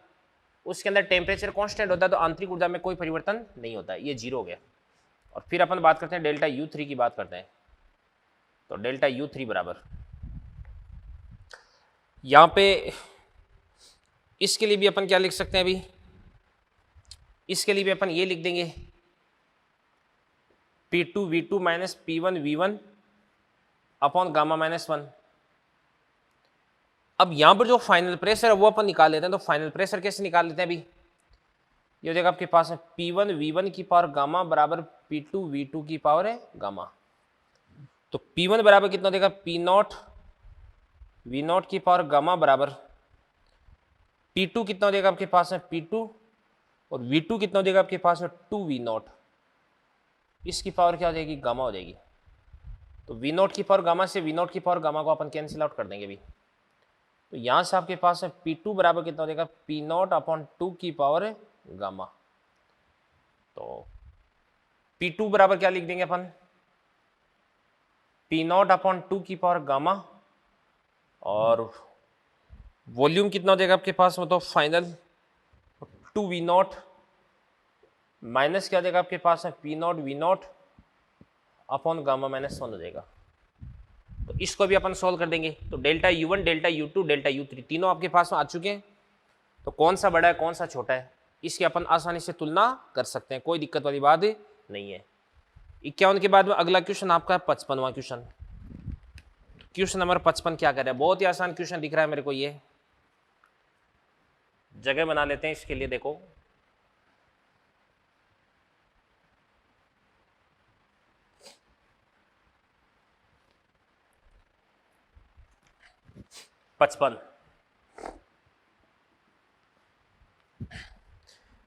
उसके अंदर टेम्परेचर कांस्टेंट होता है, तो आंतरिक ऊर्जा में कोई परिवर्तन नहीं होता है, ये 0 हो गया। और फिर अपन बात करते हैं डेल्टा U3 की बात करते हैं। तो डेल्टा U3 बराबर, यहाँ पे इसके लिए भी अपन क्या लिख सकते हैं अभी, इसके लिए भी अपन ये लिख देंगे P2V2 माइनस P1V1 अपॉन गामा-1। अब यहां पर जो फाइनल प्रेशर है वो अपन निकाल लेते हैं। तो फाइनल प्रेशर कैसे निकाल लेते हैं अभी, ये हो जाएगा आपके पास है P1V1 की पावर गामा बराबर P2V2 की पावर है गामा। तो P1 बराबर कितना देगा P0 V0 की पावर गामा बराबर P2 कितना देगा आपके पास है P2 और V2 कितना देगा आपके पास है 2V0, इसकी पावर क्या हो जाएगी गामा हो जाएगी। तो V0 की पावर गामा से V0 की पावर गामा को अपन कैंसिल आउट कर देंगे अभी। तो यहां से आपके पास है P2 बराबर कितना हो जाएगा P0 अपॉन 2 की पावर है गामा। तो P2 बराबर क्या लिख देंगे अपन P0 अपॉन 2 की पावर गामा और वॉल्यूम कितना हो जाएगा आपके पास, वो तो फाइनल 2V0 माइनस क्या हो जाएगा आपके पास है P0 V0 अपॉन गामा-1 हो जाएगा। तो इसको भी अपन सॉल्व कर देंगे। तो delta U1, delta U2, delta U3 तीनों आपके पास में आ चुके हैं। तो कौन सा बड़ा है कौन सा छोटा है इसकी अपन आसानी से तुलना कर सकते हैं, कोई दिक्कत वाली बात नहीं है। 51 के बाद में अगला क्वेश्चन आपका है 55वां क्वेश्चन। क्वेश्चन नंबर 55 क्या कर रहा है, बहुत ही आसान क्वेश्चन दिख रहा है मेरे को, ये जगह बना लेते हैं इसके लिए। देखो पचपन,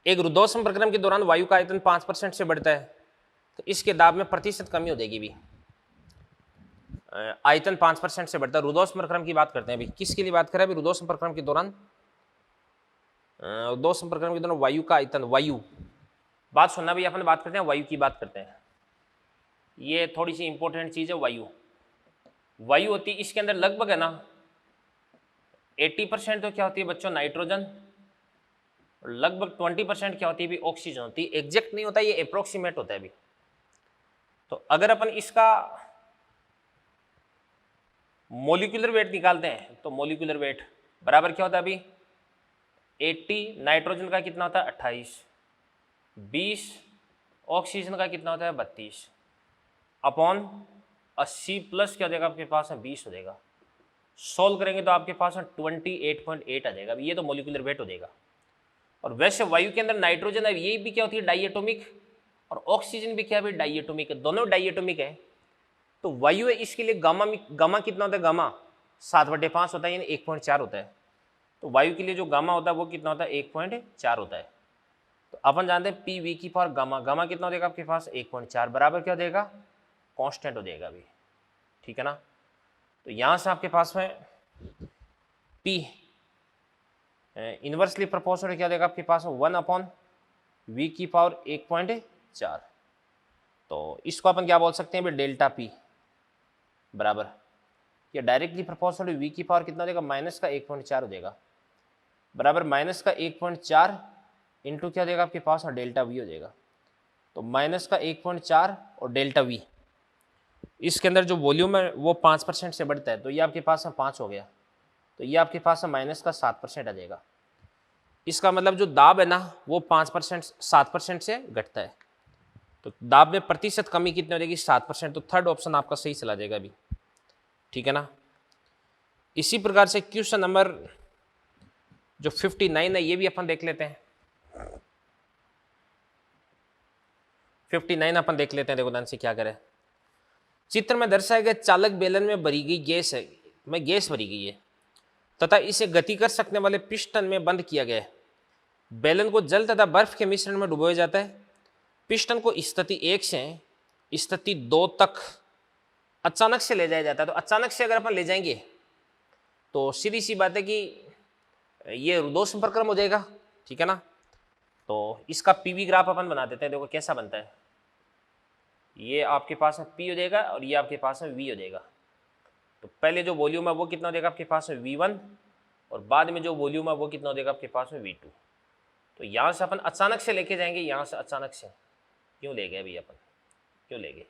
एक रुद्धोष्म प्रक्रम के दौरान वायु का आयतन 5% से बढ़ता है, तो इसके दाब में प्रतिशत कमी हो जाएगी भी। आयतन 5% से बढ़ता है, रुद्धोष्म प्रक्रम की बात करते हैं अभी। किसके लिए बात करें अभी? रुद्धोष्म प्रक्रम के दौरान, रुद्धोष्म प्रक्रम के दौरान वायु का आयतन, वायु, बात सुनना भी, अपन बात करते हैं वायु की बात करते हैं। ये थोड़ी सी इंपॉर्टेंट चीज है वायु। वायु होती है इसके अंदर लगभग है ना 80% तो क्या होती है बच्चों, नाइट्रोजन, लगभग 20% क्या होती है भी, ऑक्सीजन होती है। एग्जैक्ट नहीं होता, ये अप्रोक्सीमेट होता है अभी। तो अगर अपन इसका मोलिकुलर वेट निकालते हैं तो मोलिकुलर वेट बराबर क्या होता है अभी, 80, नाइट्रोजन का कितना होता है 28, 20, ऑक्सीजन का कितना होता है 32 अपॉन 80 प्लस क्या हो जाएगा आपके पास है 20 हो जाएगा। सॉल्व करेंगे तो आपके पास 28.8 आ जाएगा। ये तो मोलिकुलर वेट हो जाएगा। और वैसे वायु के अंदर नाइट्रोजन है, ये भी क्या होती है डाइएटोमिक, और ऑक्सीजन भी क्या है डाइएटोमिक है, दोनों डाइएटोमिक है। तो वायु है इसके लिए गामा गामा कितना होता है, गामा 7/5 होता है, यानी 1.4 होता है। तो वायु के लिए जो गामा होता है वो कितना होता है 1.4 होता है। तो अपन जानते हैं पी वी की पावर गामा, गामा कितना हो जाएगा आपके पास 1.4 बराबर क्या हो जाएगा, कांस्टेंट हो जाएगा अभी, ठीक है ना। तो यहां से आपके पास में पी इनवर्सली प्रोपोर्शनल क्या देगा आपके पास 1/v की पावर 1.4। तो इसको अपन क्या बोल सकते हैं भाई, डेल्टा पी बराबर, ये डायरेक्टली प्रोपोर्शनल v की पावर कितना देगा, माइनस का 1.4 हो जाएगा, बराबर माइनस का 1.4 इंटू क्या देगा आपके पास, और डेल्टा वी हो जाएगा। तो माइनस का 1.4 और डेल्टा वी, इसके अंदर जो वॉल्यूम है वो 5% से बढ़ता है, तो ये आपके पास में 5 हो गया। तो ये आपके पास माइनस का 7% आ जाएगा। इसका मतलब जो दाब है ना वो 5% 7% से घटता है। तो दाब में प्रतिशत कमी कितनी हो जाएगी, 7%। तो थर्ड ऑप्शन आपका सही चला जाएगा अभी, ठीक है ना। इसी प्रकार से क्वेश्चन नंबर जो 59 है ये भी अपन देख लेते हैं। 59 अपन देख लेते हैं। देखो ध्यान से क्या करें, चित्र में दर्शाए गए चालक बेलन में भरी गई गैस है, गैस भरी गई है तथा इसे गति कर सकने वाले पिस्टन में बंद किया गया है। बेलन को जल तथा बर्फ के मिश्रण में डुबोया जाता है। पिस्टन को स्थिति 1 से स्थिति 2 तक अचानक से ले जाया जाता है। तो अचानक से अगर अपन ले जाएंगे तो सीधी सी बात है कि ये रुद्धोष्म प्रक्रम हो जाएगा, ठीक है ना। तो इसका पीवी ग्राफ अपन बना देते हैं। देखो कैसा बनता है, ये आपके पास में पी हो जाएगा और ये आपके पास में वी हो जाएगा। तो पहले जो वॉल्यूम है वो कितना हो जाएगा आपके पास में V1, और बाद में जो वॉल्यूम है वो कितना हो जाएगा आपके पास में V2। तो यहाँ से अपन अचानक से लेके जाएंगे, यहाँ से अचानक से क्यों ले गए अभी अपन, क्यों ले गए,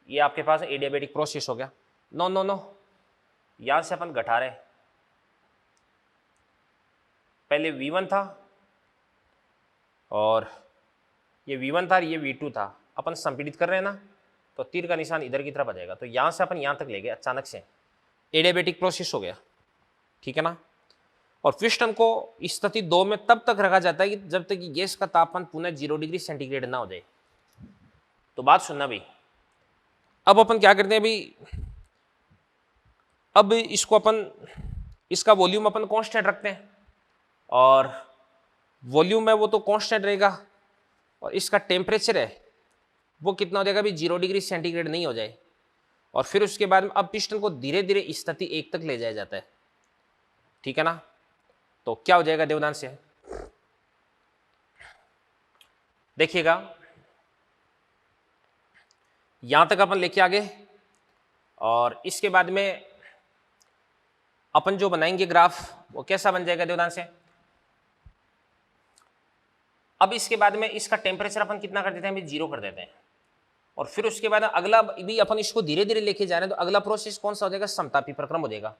ये आपके पास एडियाबेटिक प्रोसेस हो गया। नो नो नो, यहाँ से अपन घटा रहे, पहले V1 था और ये V1 था, ये V2 था, अपन संपीड़ित कर रहे हैं ना, तो तीर का निशान इधर की तरफ आ जाएगा। तो यहाँ से अपन यहाँ तक ले गए अचानक से, एडियाबेटिक प्रोसेस हो गया, ठीक है ना। और पिस्टन को स्थिति 2 में तब तक रखा जाता है कि जब तक कि गैस का तापमान पुनः 0 डिग्री सेंटीग्रेड ना हो जाए। तो बात सुनना भाई, अब अपन क्या करते हैं भाई, अब इसको अपन, इसका वॉल्यूम अपन कांस्टेंट रखते हैं, और वॉल्यूम है वो तो कांस्टेंट रहेगा, और इसका टेम्परेचर है वो कितना हो जाएगा भी 0 डिग्री सेंटीग्रेड नहीं हो जाए। और फिर उसके बाद में अब पिस्टन को धीरे धीरे स्थिति 1 तक ले जाया जाता है, ठीक है ना। तो क्या हो जाएगा देवदान से, देखिएगा यहां तक अपन लेके आगे, और इसके बाद में अपन जो बनाएंगे ग्राफ वो कैसा बन जाएगा देवदान से। अब इसके बाद में इसका टेम्परेचर अपन कितना कर देते हैं, अभी 0 कर देते हैं, और फिर उसके बाद अगला भी अपन इसको धीरे धीरे लेके जा रहे हैं। तो अगला प्रोसेस कौन सा हो जाएगा, समतापी प्रक्रम हो जाएगा।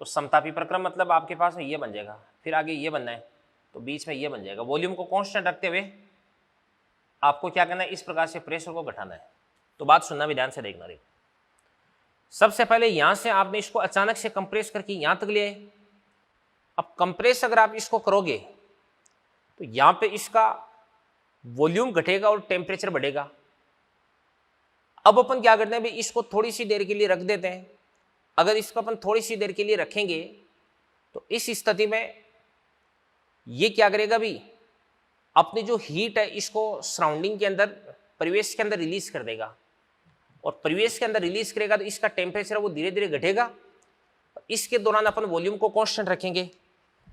तो समतापी प्रक्रम मतलब आपके पास ये बन जाएगा, फिर आगे ये बनना है तो बीच में ये बन जाएगा। वॉल्यूम को कांस्टेंट रखते हुए आपको क्या करना है, इस प्रकार से प्रेशर को घटाना है। तो बात सुनना भी ध्यान से देखना, देखो सबसे पहले यहां से आपने इसको अचानक से कंप्रेस करके यहां तक ले आए। अब कंप्रेस अगर आप इसको करोगे तो यहां पे इसका वॉल्यूम घटेगा और टेम्परेचर बढ़ेगा। अब अपन क्या करते हैं, भाई इसको थोड़ी सी देर के लिए रख देते हैं। अगर इसको अपन थोड़ी सी देर के लिए रखेंगे तो इस स्थिति में ये क्या करेगा, भी अपनी जो हीट है इसको सराउंडिंग के अंदर, परिवेश के अंदर रिलीज कर देगा, और परिवेश के अंदर रिलीज करेगा तो इसका टेम्परेचर वो धीरे धीरे घटेगा। इसके दौरान अपन वॉल्यूम को कांस्टेंट रखेंगे,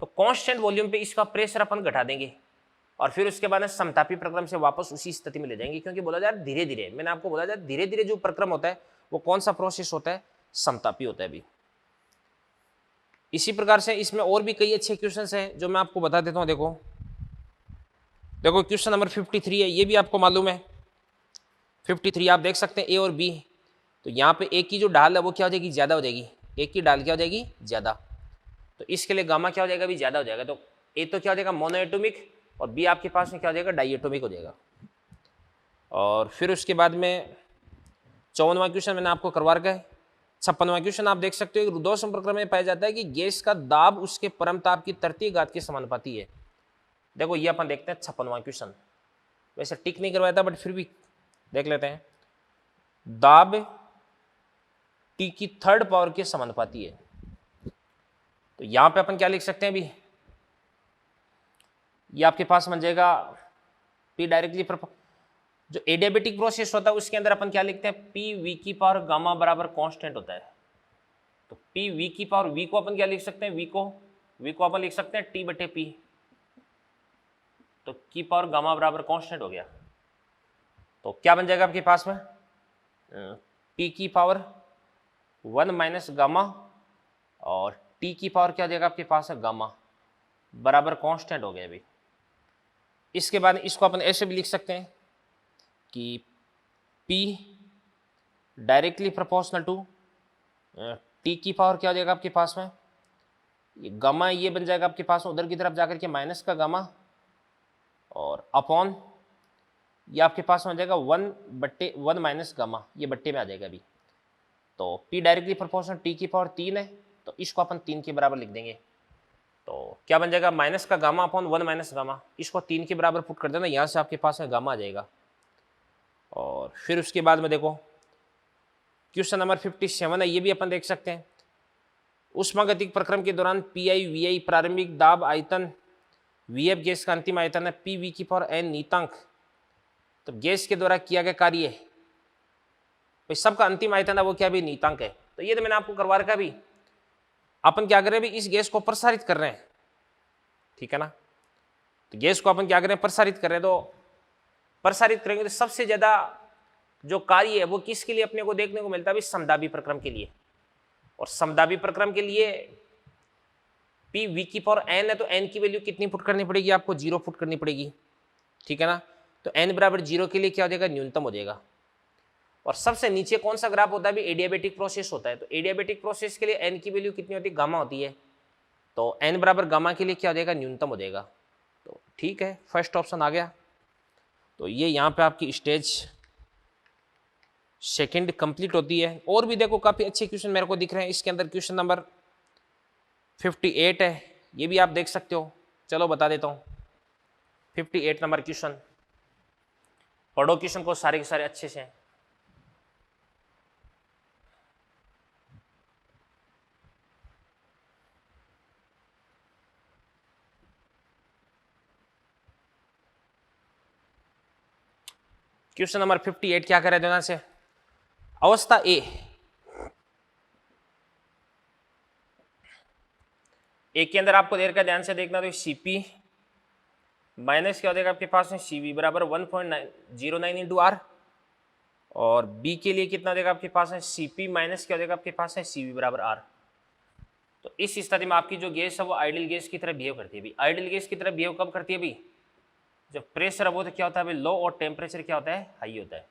तो कांस्टेंट वॉल्यूम पे इसका प्रेशर अपन घटा देंगे, और फिर उसके बाद समतापी प्रक्रम से वापस उसी स्थिति में ले जाएंगे। क्योंकि बोला जा रहा है धीरे धीरे, मैंने आपको बोला जा रहा है धीरे धीरे जो प्रक्रम होता है वो कौन सा प्रोसेस होता है, समतापी होता है। भी इसी प्रकार से इसमें और भी कई अच्छे क्वेश्चंस हैं जो मैं आपको बता देता हूं। देखो क्वेश्चन नंबर 53 है, ये भी आपको मालूम है। 53 आप देख सकते हैं ए और बी। तो यहाँ पे ए की जो ढाल है वो क्या हो जाएगी, ज्यादा हो जाएगी। ए की ढाल क्या हो जाएगी, ज्यादा। तो इसके लिए गामा क्या हो जाएगा, भी ज्यादा हो जाएगा। तो ए तो क्या हो जाएगा, मोनोएटॉमिक, और बी आपके पास में क्या हो जाएगा, डाईएटॉमिक हो जाएगा। और फिर उसके बाद में 54वां क्वेश्चन मैंने आपको करवा रखा है। 56वां क्वेश्चन आप देख सकते हो, रुद्धोष्म प्रक्रम में पाया जाता है कि गैस का दाब उसके परम ताप की तृतीय घात के समानुपाती है। देखो ये अपन देखते हैं 56वां क्वेश्चन, वैसे टिक नहीं करवाया था बट फिर भी देख लेते हैं। दाब टी की थर्ड पावर के समानुपाती है। तो यहां पे अपन क्या लिख सकते हैं, भी ये आपके पास बन जाएगा पी डायरेक्टली जो एडियाबेटिक प्रोसेस होता है उसके अंदर अपन क्या लिखते हैं, पी वी की पावर गामा बराबर कांस्टेंट होता है। तो पी वी की पावर, वी को अपन क्या लिख सकते हैं, वी को अपन लिख सकते हैं टी बटे पी। तो की पावर गामा बराबर कांस्टेंट हो गया। तो क्या बन जाएगा आपके पास में, पी की पावर 1 माइनस गामा, और टी की पावर क्या हो जाएगा आपके पास है, गामा बराबर कांस्टेंट हो गया। अभी इसके बाद इसको अपन ऐसे भी लिख सकते हैं कि P directly proportional to T की पावर क्या हो जाएगा आपके पास में, ये गामा, ये बन जाएगा आपके पास में उधर की तरफ जाकर के माइनस का गामा, और अपॉन ये आपके पास में हो जाएगा 1/1 माइनस गामा, ये बट्टे में आ जाएगा। अभी तो P डायरेक्टली प्रोपोर्शनल T की पावर 3 है, तो इसको अपन 3 के बराबर लिख देंगे। तो क्या बन जाएगा, माइनस का गामा अपॉन 1 माइनस गामा, इसको 3 के बराबर पुट कर देना, यहाँ से आपके पास में गामा आ जाएगा। और फिर उसके बाद में देखो क्वेश्चन नंबर 57 है, ये भी अपन देख सकते हैं। ऊष्मागतिक प्रक्रम के दौरान पीआई वीआई प्रारंभिक दाब आयतन, वीएफ गैस का अंतिम आयतन है, पी वी की पावर एन नीतांक। तो गैस के द्वारा किया गया कार्य, भाई सबका अंतिम आयतन है वो क्या भी नीतांक है। तो ये तो मैंने आपको करवा रखा। भी अपन क्या करें, भी इस गैस को प्रसारित कर रहे हैं, ठीक है ना। तो गैस को अपन क्या करें, प्रसारित कर रहे हैं। तो प्रसारित करेंगे तो सबसे ज्यादा जो कार्य है वो किसके लिए अपने को देखने को मिलता है, समदाबी प्रक्रम के लिए। और समदाबी प्रक्रम के लिए पी वी की पावर एन है, तो एन की वैल्यू कितनी पुट करनी पड़ेगी आपको, 0 पुट करनी पड़ेगी, ठीक है ना। तो एन बराबर 0 के लिए क्या हो जाएगा, न्यूनतम हो जाएगा। और सबसे नीचे कौन सा ग्राफ होता है, भी एडियाबेटिक प्रोसेस होता है। तो एडियाबेटिक प्रोसेस के लिए एन की वैल्यू कितनी होती है, गामा होती है। तो एन बराबर गामा के लिए क्या हो जाएगा, न्यूनतम हो जाएगा। तो ठीक है, फर्स्ट ऑप्शन आ गया। तो ये यहाँ पे आपकी स्टेज सेकंड कंप्लीट होती है। और भी देखो काफ़ी अच्छे क्वेश्चन मेरे को दिख रहे हैं इसके अंदर। क्वेश्चन नंबर 58 है, ये भी आप देख सकते हो। चलो बता देता हूँ 58 नंबर क्वेश्चन। पढ़ो क्वेश्चन को सारे के सारे अच्छे से। क्वेश्चन नंबर 58 क्या करे ध्यान से। अवस्था ए के अंदर आपको देर का ध्यान से देखना, तो सीपी माइनस क्या हो जाएगा आपके पास में, सीवी बराबर 1.09 इंटू आर। और बी के लिए कितना देगा आपके पास है, सीपी माइनस क्या हो जाएगा आपके पास है, सीवी बराबर आर। तो इस स्थिति में आपकी जो गैस है वो आइडियल गैस की तरह बिहेव करती है। भी आइडियल गैस की तरह बिहेव कब करती है, भी जब प्रेशर है वो तो क्या होता है लो, और टेम्परेचर क्या होता है, हाई होता है।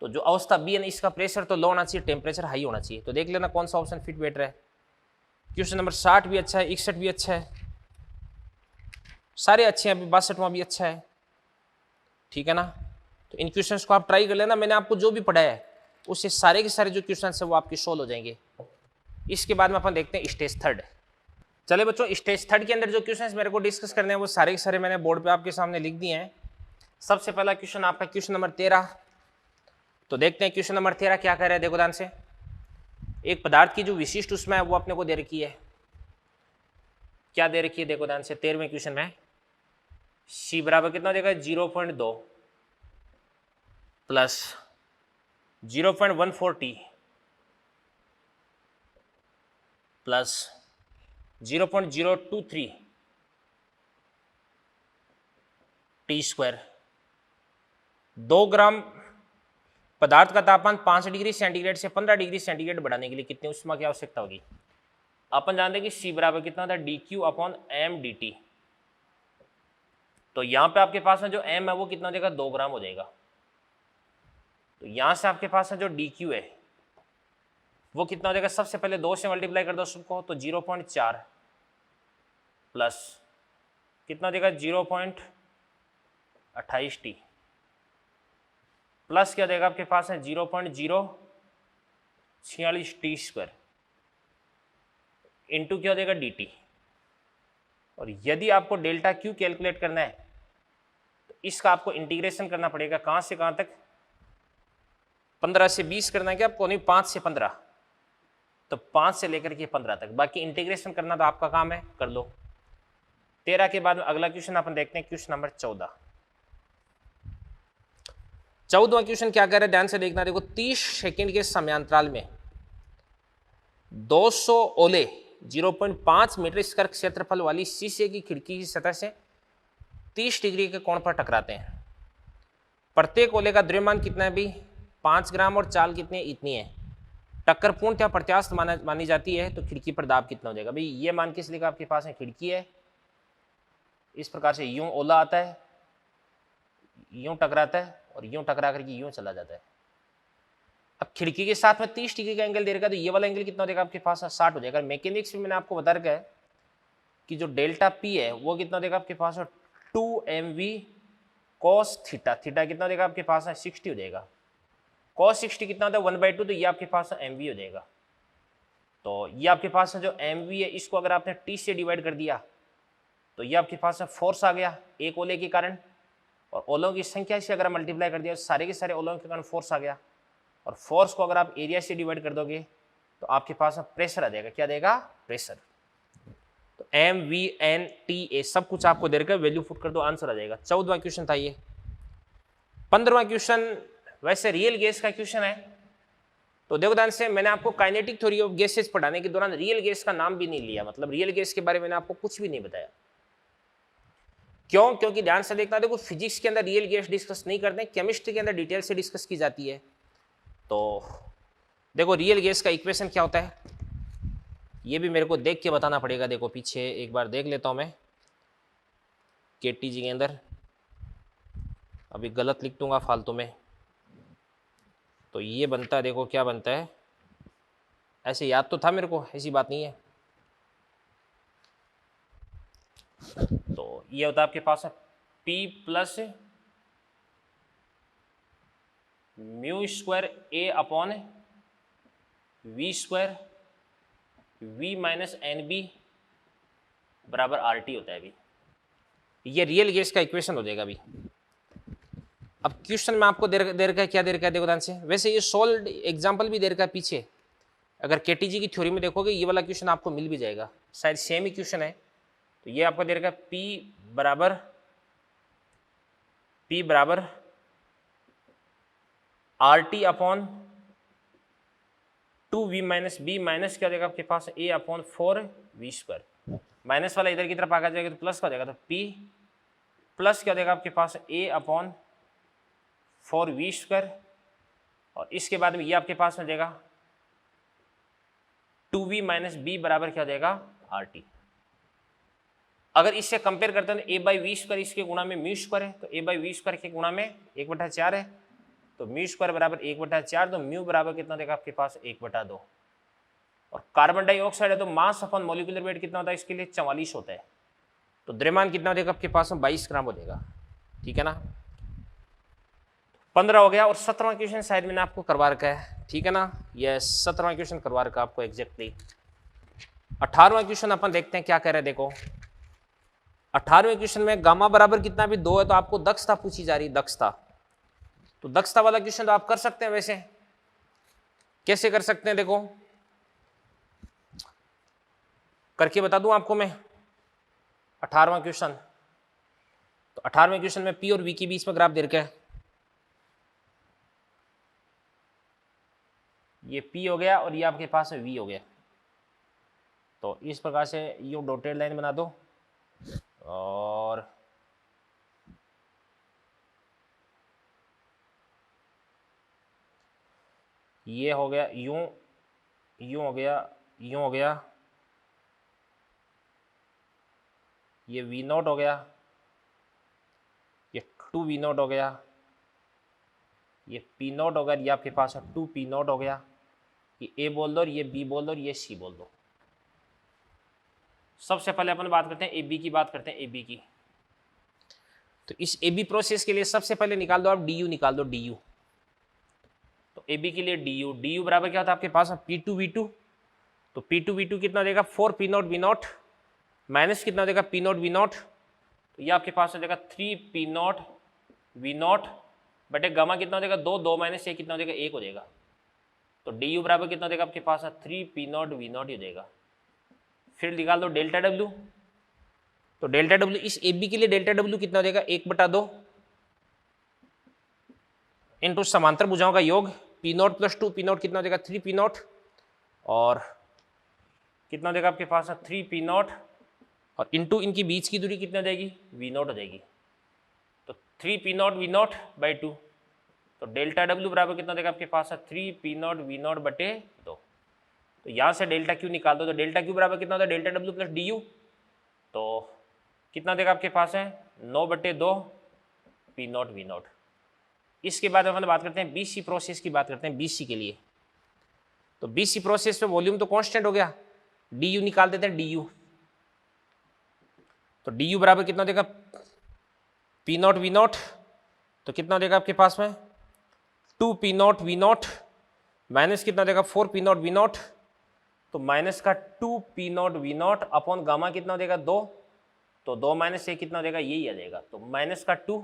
तो जो अवस्था बी है ना, इसका प्रेशर तो लो होना चाहिए, टेम्परेचर हाई होना चाहिए। तो देख लेना कौन सा ऑप्शन फिट बैठ रहा है। क्वेश्चन नंबर 60 भी अच्छा है, 61 भी अच्छा है, सारे अच्छे हैं। 62वां भी अच्छा है, ठीक है ना। तो इन क्वेश्चंस को आप ट्राई कर लेना। मैंने आपको जो भी पढ़ाया है उससे सारे के सारे जो क्वेश्चन है वो आपके सोल्व हो जाएंगे। इसके बाद में अपन देखते हैं स्टेज थर्ड। चले बच्चों, स्टेज थर्ड के अंदर जो क्वेश्चन मेरे को डिस्कस करने हैं वो सारे के सारे मैंने बोर्ड पे आपके सामने लिख दिए हैं। सबसे पहला क्वेश्चन आपका क्वेश्चन नंबर 13। तो देखते हैं क्वेश्चन नंबर 13 क्या कह रहा है। देखो ध्यान से, एक पदार्थ की जो विशिष्ट ऊष्मा है वो अपने को दे रखी है। क्या दे रखी है, देखो ध्यान से 13वें क्वेश्चन में C बराबर कितना देगा 0.2 प्लस 0.140 प्लस 0.023 टी स्क्वायर। 2 ग्राम पदार्थ का तापमान 5 डिग्री सेंटीग्रेड से 15 डिग्री सेंटीग्रेड बढ़ाने के लिए कितनी ऊष्मा की आवश्यकता होगी। अपन जानते हैं कि C बराबर कितना होता है dQ/m/dt। तो यहां पे आपके पास में जो m है वो कितना हो जाएगा 2 ग्राम हो जाएगा। तो यहां से आपके पास में जो dQ है वो कितना हो जाएगा, सबसे पहले 2 से मल्टीप्लाई कर दो सबको, तो 0.4 प्लस कितना हो जाएगा 0.28 टी प्लस क्या देगा आपके पास है 0.046 टी स्क्वायर इंटू क्या देगा dt। और यदि आपको डेल्टा क्यू कैलकुलेट करना है तो इसका आपको इंटीग्रेशन करना पड़ेगा। कहां से कहां तक, 15 से 20 करना है क्या आपको, नहीं 5 से 15, तो 5 से लेकर के 15 तक। बाकी इंटीग्रेशन करना तो आपका काम है, कर लो। 13 के बाद में अगला क्वेश्चन अपन देखते हैं, क्वेश्चन नंबर 14। 14वां क्वेश्चन क्या कह रहा है, ध्यान से देखना। देखो 30 सेकंड के समयांतराल में 200 ओले 0.5 मीटर स्क्वायर क्षेत्रफल वाली शीशे की खिड़की की सतह से 30 डिग्री के कोण पर टकराते हैं। प्रत्येक ओले का द्रव्यमान कितना है भी 5 ग्राम और चाल कितनी है, इतनी है। टक्कर पूर्णतः प्रत्यास्थ मानी जाती है, तो खिड़की पर दाब कितना हो जाएगा भाई। ये मान के इसलिए आपके पास है खिड़की है, इस प्रकार से यूं ओला आता है, यूं टकराता है और यूं टकरा करके यूं चला जाता है। अब खिड़की के साथ में 30 डिग्री का एंगल दे रखा है, तो ये वाला एंगल कितना हो जाएगा आपके पास 60 हो जाएगा। मैकेनिक्स में मैंने आपको बता रखा है कि जो डेल्टा पी है वो कितना देगा आपके पास 2mv cos थीटा। थीटा कितना देगा आपके पास 60 हो जाएगा। cos 60 कितना होता है 1/2, तो ये आपके पास mv हो जाएगा। तो ये आपके पास जो mv है इसको अगर आपने t से डिवाइड कर दिया तो ये आपके पास फोर्स आ गया एक ओले के कारण, और ओलों की संख्या से अगर मल्टीप्लाई कर दिया तो सारे के सारे ओलों के कारण फोर्स आ गया। और फोर्स को अगर आप एरिया से डिवाइड कर दोगे तो आपके पास प्रेशर आ जाएगा। क्या देगा, प्रेशर। तो MVNTA सब कुछ आपको दे रखा है, वैल्यू पुट कर दो, आंसर आ जाएगा। 14वां क्वेश्चन था ये। 15वां क्वेश्चन वैसे रियल गैस का क्वेश्चन है। तो देखो ध्यान से, मैंने आपको काइनेटिक थ्योरी ऑफ गैसेस पढ़ाने के दौरान रियल गैस का नाम भी नहीं लिया, मतलब रियल गैस के बारे में मैंने आपको कुछ भी नहीं बताया। क्यों, क्योंकि ध्यान से देखना, देखो फिजिक्स के अंदर रियल गैस डिस्कस नहीं करते, केमिस्ट्री के अंदर डिटेल से डिस्कस की जाती है। तो देखो रियल गैस का इक्वेशन क्या होता है ये भी मेरे को देख के बताना पड़ेगा। देखो पीछे एक बार देख लेता हूं मैं KTG के अंदर, अभी गलत लिख दूंगा फालतू में। तो ये बनता है, देखो क्या बनता है, ऐसे याद तो था मेरे को, ऐसी बात नहीं है। तो ये होता है आपके पास P plus mu square A upon V square V minus NB बराबर RT होता है। अभी ये रियल गैस का इक्वेशन हो जाएगा। अभी अब क्वेश्चन में आपको दे रखा है, क्या दे रखा है, देखो ध्यान से। वैसे ये सोल्व एग्जांपल भी दे रखा है पीछे, अगर KTG की थ्योरी में देखोगे ये वाला क्वेश्चन आपको मिल भी जाएगा, शायद सेम ही क्वेश्चन है। तो ये आपको दे रखा है P बराबर RT upon 2V minus B minus क्या देगा आपके पास A upon 4V square. Minus वाला इधर की तरफ आ जाएगा तो प्लस का हो जाएगा, तो P प्लस क्या देगा आपके पास A अपॉन 4V स्क्वायर। और इसके बाद में ये आपके पास में देगा 2V माइनस B बराबर क्या देगा RT। अगर इससे कंपेयर करते हैं तो A/V स्क्वायर इसके गुणा में म्यू स्क्वायर है, तो A/V स्क्वायर के गुणा में 1/4 है, तो म्यू स्क्वायर बराबर 1/4, तो म्यू बराबर कितना देगा आपके पास 1/2। और कार्बन डाइऑक्साइड है तो मास अपॉन मॉलिक्यूलर वेट कितना होता है इसके लिए 44 होता है। तो द्रव्यमान कितना देगा आपके पास 22 ग्राम हो जाएगा, ठीक है ना। 15 हो गया। और 17वां क्वेश्चन शायद मैंने आपको करवा रखा है, ठीक है ना, यस 17वां क्वेश्चन करवा रखा आपको एग्जैक्टली। 18वां क्वेश्चन अपन देखते हैं क्या कह रहे हैं। देखो 18वें क्वेश्चन में गामा बराबर कितना भी 2 है, तो आपको दक्षता पूछी जा रही है, दक्षता। तो दक्षता वाला क्वेश्चन तो आप कर सकते हैं। वैसे कैसे कर सकते हैं, देखो करके बता दूं आपको मैं। 18वां क्वेश्चन, तो 18वें क्वेश्चन में पी और वी के बीच में ग्राफ दे रखा है। ये पी हो गया और ये आपके पास है वी हो गया। तो इस प्रकार से यू डॉटेड लाइन बना दो और ये हो गया यूं, यूं हो गया, यूं हो गया, ये वी नॉट हो गया, ये 2 वी नॉट हो गया, ये पी नॉट हो गया, ये आपके पास 2 पी नॉट हो गया। ये ए बोल दो और ये बी बोल दो और ये सी बोल दो। सबसे पहले अपन बात करते हैं ए बी की, बात करते हैं ए बी की। तो इस ए बी प्रोसेस के लिए सबसे पहले निकाल दो आप डी यू, निकाल दो डी यू। तो ए बी के लिए डी यू, डी यू बराबर क्या होता है आपके पास पी टू वी टू। तो पी टू वी टू कितना देगा 4 P naught V naught minus कितना देगा पी नॉट वी नॉट। तो ये आपके पास हो जाएगा 3 पी नॉट वी नॉट बटे गामा कितना हो जाएगा 2, 2 माइनस 1 कितना हो जाएगा 1 हो जाएगा। तो डी यू बराबर कितना देगा आपके पास 3 पी नॉट वी नॉट हो जाएगा। फिर निकाल दो डेल्टा डब्ल्यू। तो डेल्टा डब्ल्यू इस ए बी के लिए डेल्टा डब्ल्यू कितना हो जाएगा 1/2 इंटू समांतर भुजाओं का योग P not plus 2 P not कितना हो जाएगा 3 पी नॉट और कितना हो जाएगा आपके पास 3 पी नॉट और इंटू इनकी बीच की दूरी कितनी हो जाएगी वी नॉट हो जाएगी। तो 3 P naught V naught by 2। तो डेल्टा डब्ल्यू बराबर कितना देगा आपके पास 3 पी नॉट वी नॉट बटे 2। तो यहाँ से डेल्टा क्यू निकाल दो। तो डेल्टा क्यू बराबर कितना होता है delta W plus D you. तो कितना देगा आपके पास है 9/2 पी नॉट वी नॉट। इसके बाद अपन बात करते हैं बीसी प्रोसेस की, बात करते हैं बीसी के लिए। तो बीसी प्रोसेस में वॉल्यूम तो कांस्टेंट हो गया, डी यू निकाल देते हैं डी यू। तो डी यू बराबर कितना देगा पी नॉट वी नॉट। तो कितना देगा आपके पास में 2 P naught V naught minus कितना देगा 4 पी नॉट वी नॉट। तो माइनस का 2 P naught V naught upon gamma कितना देगा 2। तो 2 माइनस 1 कितना देगा यही आ जाएगा। तो माइनस का 2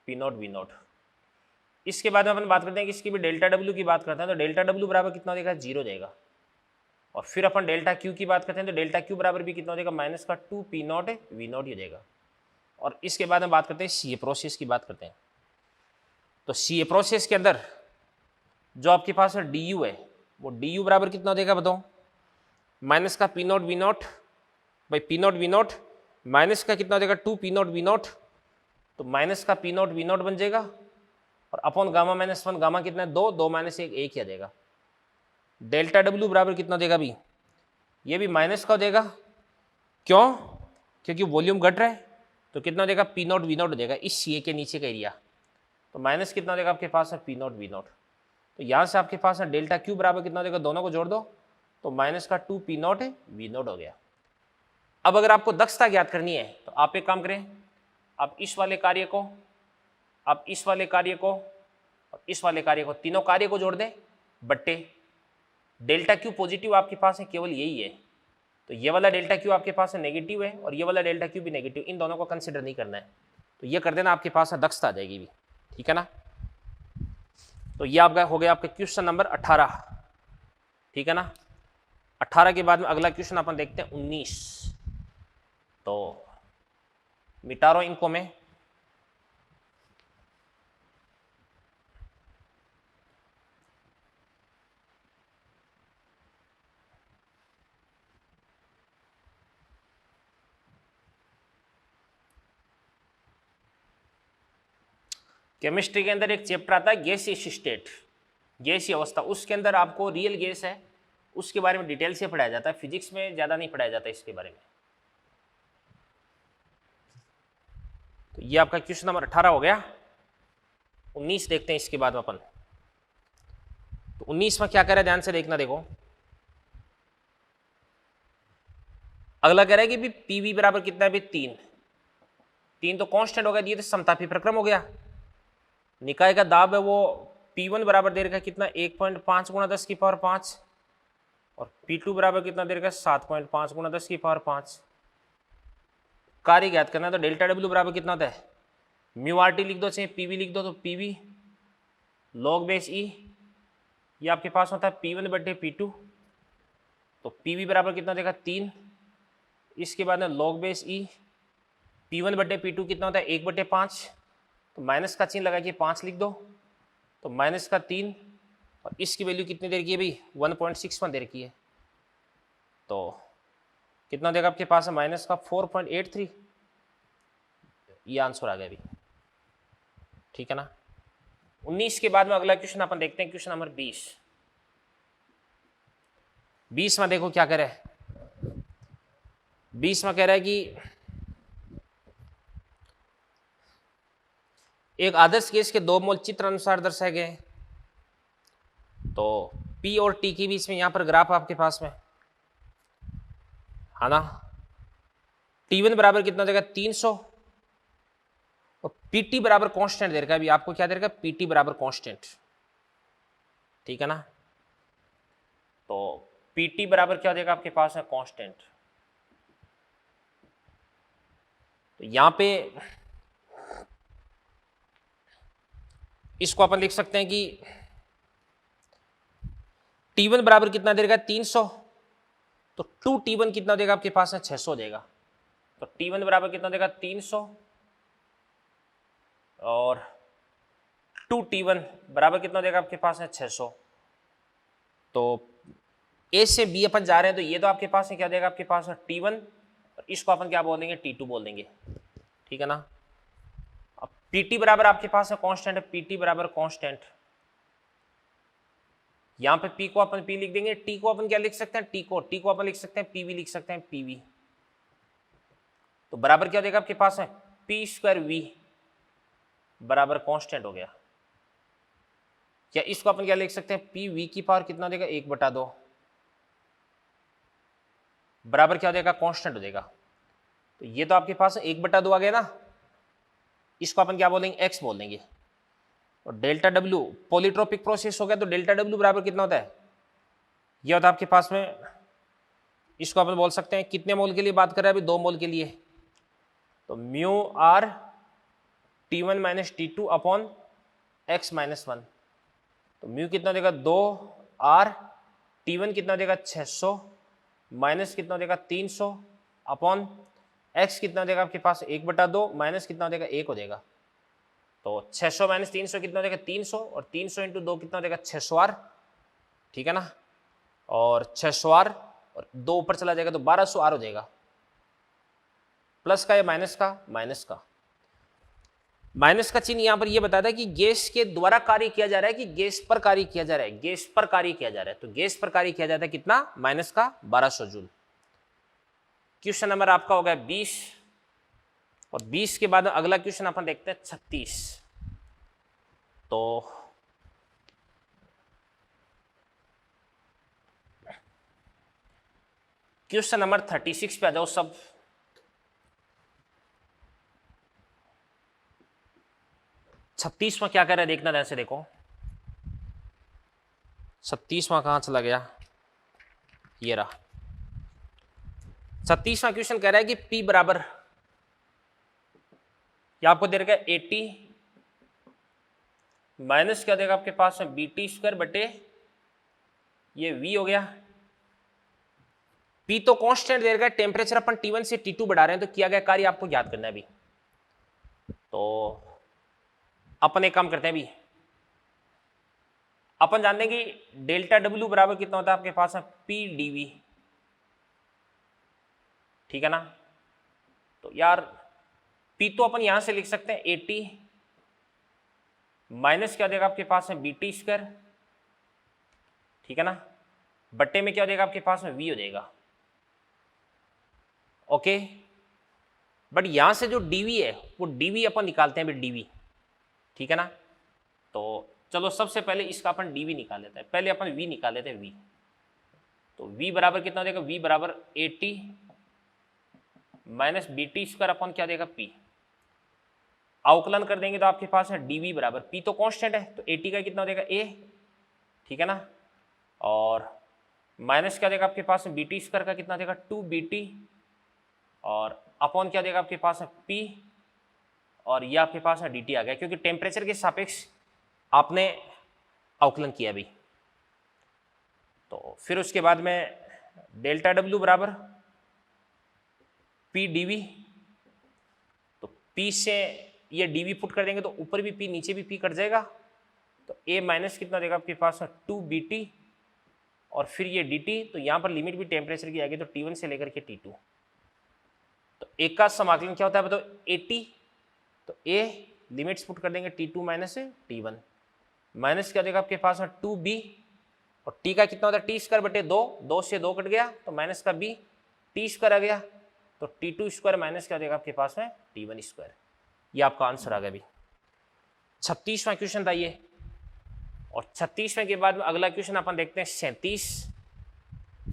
पी नॉट वी नॉट। इसके बाद में अपन बात करते हैं कि इसकी भी डेल्टा डब्ल्यू की बात करते हैं। तो डेल्टा डब्ल्यू बराबर कितना देगा 0 जाएगा। और फिर अपन डेल्टा क्यू की बात करते हैं। तो डेल्टा क्यू बराबर भी कितना देगा माइनस का 2 पी नॉट वी नॉट हो जाएगा। और इसके बाद में बात करते हैं सी ए प्रोसेस की बात करते हैं। तो सी ए प्रोसेस के अंदर जो आपके पास डी यू है वो डी यू बराबर कितना देगा बताओ माइनस का P naught V naught by P naught V naught minus का कितना देगा 2 पी नॉट वी नॉट। तो माइनस का पी नॉट वी नॉट बन जाएगा और अपॉन गामा माइनस 1 गामा कितना है 2, 2 माइनस 1 1 ही आ जाएगा। डेल्टा डब्ल्यू बराबर कितना देगा भी ये भी माइनस का देगा। क्यों? क्योंकि वॉल्यूम घट रहा है। तो कितना देगा पी नॉट वी नॉट देगा इस सी ए के नीचे का एरिया। तो माइनस कितना देगा आपके पास है पी नॉट वी नॉट। तो यहाँ से आपके पास है डेल्टा क्यू बराबर कितना देगा दोनों को जोड़ दो तो माइनस का 2 पी नॉट वी नॉट हो गया। अब अगर आपको दक्षता ज्ञात करनी है तो आप एक काम करें, आप इस वाले कार्य को, आप इस वाले कार्य को और इस वाले कार्य को, तीनों कार्य को जोड़ दें बट्टे डेल्टा क्यू पॉजिटिव आपके पास है केवल यही है। तो ये वाला डेल्टा क्यू आपके पास है नेगेटिव है और ये वाला डेल्टा क्यू भी नेगेटिव, इन दोनों को कंसिडर नहीं करना है। तो ये कर देना आपके पास दक्षता आ जाएगी भी, ठीक है ना। तो ये आपका हो गया आपका क्वेश्चन नंबर 18, ठीक है ना। 18 के बाद में अगला क्वेश्चन अपन देखते हैं 19। तो मिटा रहा हूं इनको मैं। केमिस्ट्री के अंदर एक चैप्टर आता है गैसीय स्टेट, गैसीय अवस्था। उसके अंदर आपको रियल गैस है उसके बारे में डिटेल से पढ़ाया जाता है। फिजिक्स में ज़्यादा नहीं पढ़ाया जाता इसके बारे में। तो ये आपका क्वेश्चन नंबर 18 हो गया। 19 देखते हैं इसके बाद में अपन। तो 19 में क्या कह रहा है ध्यान से देखना। देखो अगला कह रहा है कि भी पीवी बराबर कितना है भी 3। 3 तो कांस्टेंट हो गया, ये तो समतापी प्रक्रम हो गया। निकाय का दाब है वो P1 बराबर दे रखा है कितना 1.5 गुणा 10 की पावर 5 और P2 बराबर कितना दे रखा है 7.5 गुणा 10 की पावर 5। कार्य ज्ञात करना है तो डेल्टा डब्ल्यू बराबर कितना होता है म्यू आर टी लिख दो, चाहे पीवी लिख दो, तो पीवी लॉग बेस ई, ये आपके पास होता है P1 बटे P2, तो पीवी बराबर कितना देगा 3। इसके बाद में लॉग बेस ई P1 बटे P2 कितना होता है 1 बटे 5, तो माइनस का चिन्ह लगा के 5 लिख दो, तो माइनस का 3 और इसकी वैल्यू कितनी देर की है भाई 1.61 देर की है, तो कितना देगा आपके पास है माइनस का 4.83, ये आंसर आ गया अभी। ठीक है ना। 19 के बाद में अगला क्वेश्चन अपन देखते हैं, क्वेश्चन नंबर 20 में देखो क्या कह रहा है। 20 में कह रहा है कि एक आदर्श गैस के दो मोल चित्र अनुसार दर्शाए गए, तो P और T के बीच में यहां पर ग्राफ आपके पास में है ना। T1 बराबर कितना देगा 300 और PT बराबर कांस्टेंट दे रखा है, अभी आपको क्या दे रखा है PT बराबर कांस्टेंट। ठीक है ना, तो PT बराबर क्या देगा आपके पास है कांस्टेंट। तो यहां पे इसको अपन लिख सकते हैं कि T1 बराबर कितना देगा 300, तो 2T1 कितना देगा आपके पास है 600 देगा, तो T1 बराबर कितना देगा 300 और 2T1 बराबर कितना देगा आपके पास है 600। तो A से B अपन जा रहे हैं, तो ये तो आपके पास है क्या देगा आपके पास है T1 और इसको अपन क्या बोल देंगे T2 बोल देंगे। ठीक है ना। अब PT बराबर आपके पास है कांस्टेंट है, PT बराबर कांस्टेंट, यहां पे P को अपन P लिख देंगे, T को अपन क्या लिख सकते हैं T को अपन लिख सकते हैं PV लिख सकते हैं PV, तो बराबर क्या देगा आपके पास है P²V बराबर कांस्टेंट हो गया। क्या इसको अपन क्या लिख सकते हैं PV की पावर कितना देगा 1/2 बराबर क्या देगा कांस्टेंट हो देगा, तो ये तो आपके पास 1/2 आ गया ना, इसको अपन क्या बोलेंगे x बोल देंगे। और डेल्टा डब्ल्यू पॉलीट्रोपिक प्रोसेस हो गया, तो डेल्टा डब्ल्यू बराबर कितना होता है, ये होता है आपके पास में, इसको अपन बोल सकते हैं कितने मोल के लिए बात कर रहे हैं अभी 2 मोल के लिए, तो mu R T1 minus T2 upon x minus 1, तो म्यू कितना देगा 2R, T1 कितना देगा 600 माइनस कितना देगा 300 अपॉन x कितना देगा आपके पास 1/2 माइनस कितना देगा 1 हो देगा, तो 600 माइनस 300 कितना देगा 300 और 300 इंटू 2 कितना देगा 600R। ठीक है ना, और 600R और 2 ऊपर चला जाएगा तो 1200R हो जाएगा। प्लस का या माइनस का, माइनस का, माइनस का चिन्ह यहां पर यह बताता है कि गैस के द्वारा कार्य किया जा रहा है कि गैस पर कार्य किया जा रहा है, गैस पर कार्य किया जा रहा है, तो गैस पर कार्य किया जाता है कितना माइनस का 1200 जूल। क्वेश्चन नंबर आपका हो गया 20 और 20 के बाद अगला क्वेश्चन अपन देखते हैं 36। तो क्वेश्चन नंबर 36 पे आ जाओ सब। छत्तीसवां क्या कर रहा है देखना ध्यान से देखो, 36वां कहां चला गया, ये रहा। 36वां क्वेश्चन कह रहा है कि P बराबर या आपको दे रखा है 80 माइनस क्या देगा आपके पास में BT² बटे ये V हो गया। P तो कांस्टेंट दे रखा है, टेम्परेचर अपन T1 से T2 बढ़ा रहे हैं, तो किया गया कार्य आपको याद करना है अभी। तो अपन एक काम करते हैं अभी, अपन जानते हैं कि डेल्टा डब्ल्यू बराबर कितना होता है आपके पास में PdV। ठीक है ना, तो यार P तो अपन यहां से लिख सकते हैं 80 माइनस क्या देगा आपके पास में BT²। ठीक है ना, बट्टे में क्या देगा आपके पास में V हो जाएगा। ओके, बट यहां से जो dV है वो dV अपन निकालते हैं dV। ठीक है ना, तो चलो सबसे पहले इसका अपन dV निकाल लेते हैं, पहले अपन V निकाल लेते हैं V। तो V बराबर कितना देगा, V बराबर 80 माइनस BT² अपन क्या देगा P। अवकलन कर देंगे तो आपके पास है dv बराबर p तो कांस्टेंट है तो 80 का कितना हो जाएगा a, ठीक है ना, और माइनस क्या देगा आपके पास में बीटी स्क्वायर का कितना देगा 2bt और अपॉन क्या देगा आपके पास है p और ये आपके पास है dt आ गया क्योंकि टेम्परेचर के सापेक्ष आपने अवकलन किया अभी। तो फिर उसके बाद में डेल्टा W बराबर p dv, तो p से ये dv पुट कर देंगे तो ऊपर भी p नीचे भी p कट जाएगा तो a माइनस कितना देगा आपके पास 2bt और फिर ये dt, तो यहाँ पर लिमिट भी टेम्परेचर की आएगी तो T1 से लेकर के T2, तो एक का समाकलन क्या होता है बताओ 80, तो a लिमिट्स पुट कर देंगे T2 माइनस T1 माइनस क्या देगा आपके पास 2b और t का कितना होता है टी स्क्वायर बटे 2, 2 से 2 कट गया तो माइनस का b टी स्क्वायर आ गया तो T2 स्क्वायर माइनस क्या देगा आपके पास में T1 स्क्वायर। ये आपका आंसर आ गया अभी। 36वां क्वेश्चन था ये, और 36वें के बाद में अगला क्वेश्चन अपन देखते हैं 37,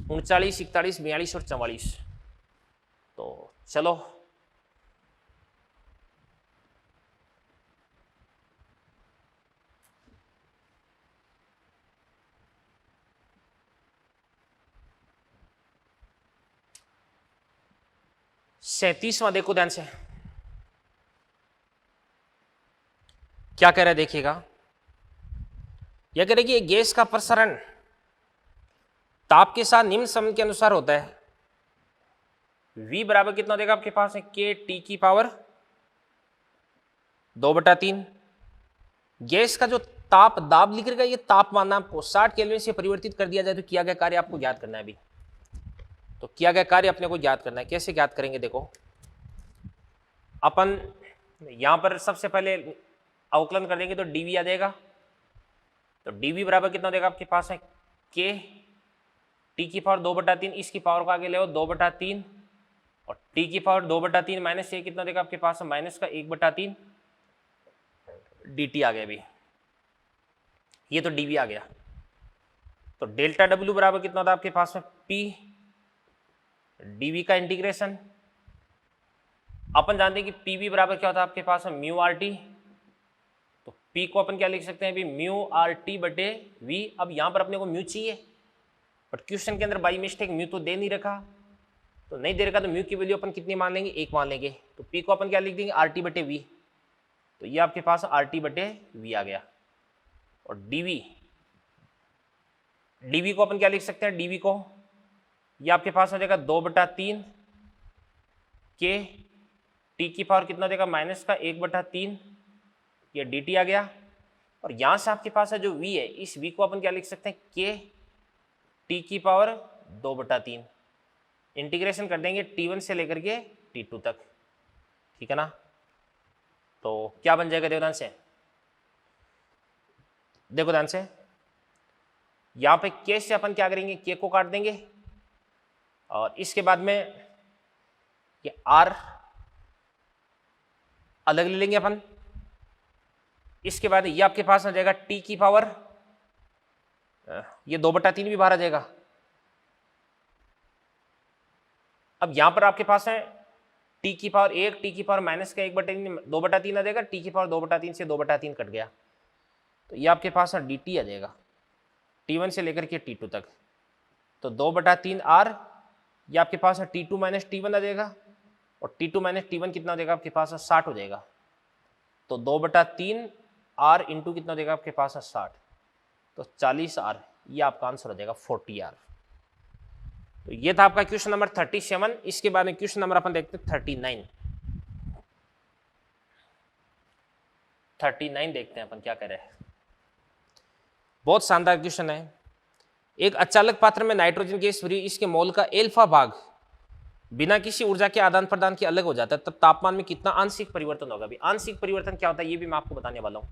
39, 41, 42 और 44। तो चलो सैंतीसवां देखो ध्यान से क्या कह रहा है, देखिएगा। यह कह रहा है कि गैस का प्रसारण ताप के साथ निम्न समय के अनुसार होता है। V बराबर कितना देगा आपके पास है के टी की पावर 2/3। गैस का जो ताप दाब लिख रहा है ये तापमान आपको 60 केल्विन से परिवर्तित कर दिया जाए तो किया गया कार्य आपको ज्ञात करना है अभी। तो किया गया कार्य अपने को ज्ञात करना है, कैसे ज्ञात करेंगे देखो। अपन यहां पर सबसे पहले अवकलन कर देंगे तो dv आ जाएगा, तो dv बराबर कितना देगा आपके पास है के टी की पावर 2/3, इसकी पावर को आगे ले 2/3 और टी की पावर 2/3 माइनस ये कितना देगा आपके पास माइनस का 1/3 dt आ गया अभी। ये तो dv आ गया, तो डेल्टा W बराबर कितना होता है आपके पास में p dv का इंटीग्रेशन। अपन जानते हैं कि pv बराबर क्या होता है आपके पास में म्यू आर टी, तो p को अपन क्या लिख सकते हैं अभी म्यू आर टी बटे v। अब यहां पर अपने को म्यू चाहिए बट क्वेश्चन के अंदर बाई मिस्टेक म्यू तो दे नहीं रखा, तो नहीं दे रखा तो म्यू की वैल्यू अपन कितनी मान लेंगे 1 मान लेंगे, तो p को अपन क्या लिख देंगे आर टी बटे वी, तो ये आपके पास आर टी बटे वी आ गया। और dv को अपन क्या लिख सकते हैं, dv को ये आपके पास हो जाएगा 2/3 के टी की पावर कितना देगा माइनस का 1/3, ये dt आ गया। और यहां से आपके पास है जो v है, इस v को अपन क्या लिख सकते हैं के टी की पावर 2/3, इंटीग्रेशन कर देंगे T1 से लेकर के T2 तक, ठीक है ना। तो क्या बन जाएगा देखो ध्यान से, देखो ध्यान से यहां पे के से अपन क्या करेंगे के को काट देंगे और इसके बाद में ये r अलग ले लेंगे अपन। इसके बाद ये आपके पास आ जाएगा टी की पावर, ये 2/3 भी बाहर आ जाएगा। अब यहां पर आपके पास है टी की पावर 1, टी की पावर माइनस का 1/3 2/3 आ जाएगा, टी की पावर 2/3 से 2/3 कट गया, तो ये आपके पास डी टी आ जाएगा T1 से लेकर के T2 तक। तो 2/3 R, ये आपके पास है T2 माइनस T1 आ जाएगा और T2 माइनस T1 कितना देगा आपके पास 60 हो जाएगा। तो 2/3 R इंटू कितना देगा आपके पास 60, तो 40 R, ये आपका आंसर हो जाएगा 40 R। तो ये था आपका क्वेश्चन नंबर 37। इसके बाद में क्वेश्चन नंबर अपन देखते हैं 39 देखते हैं अपन क्या कह रहे हैं। बहुत शानदार क्वेश्चन है। एक अचालक पात्र में नाइट्रोजन गैस भरी, इसके मोल का एल्फा भाग बिना किसी ऊर्जा के आदान प्रदान के अलग हो जाता है, तब तापमान में कितना आंशिक परिवर्तन होगा। अभी आंशिक परिवर्तन क्या होता है ये भी मैं आपको बताने वाला हूं।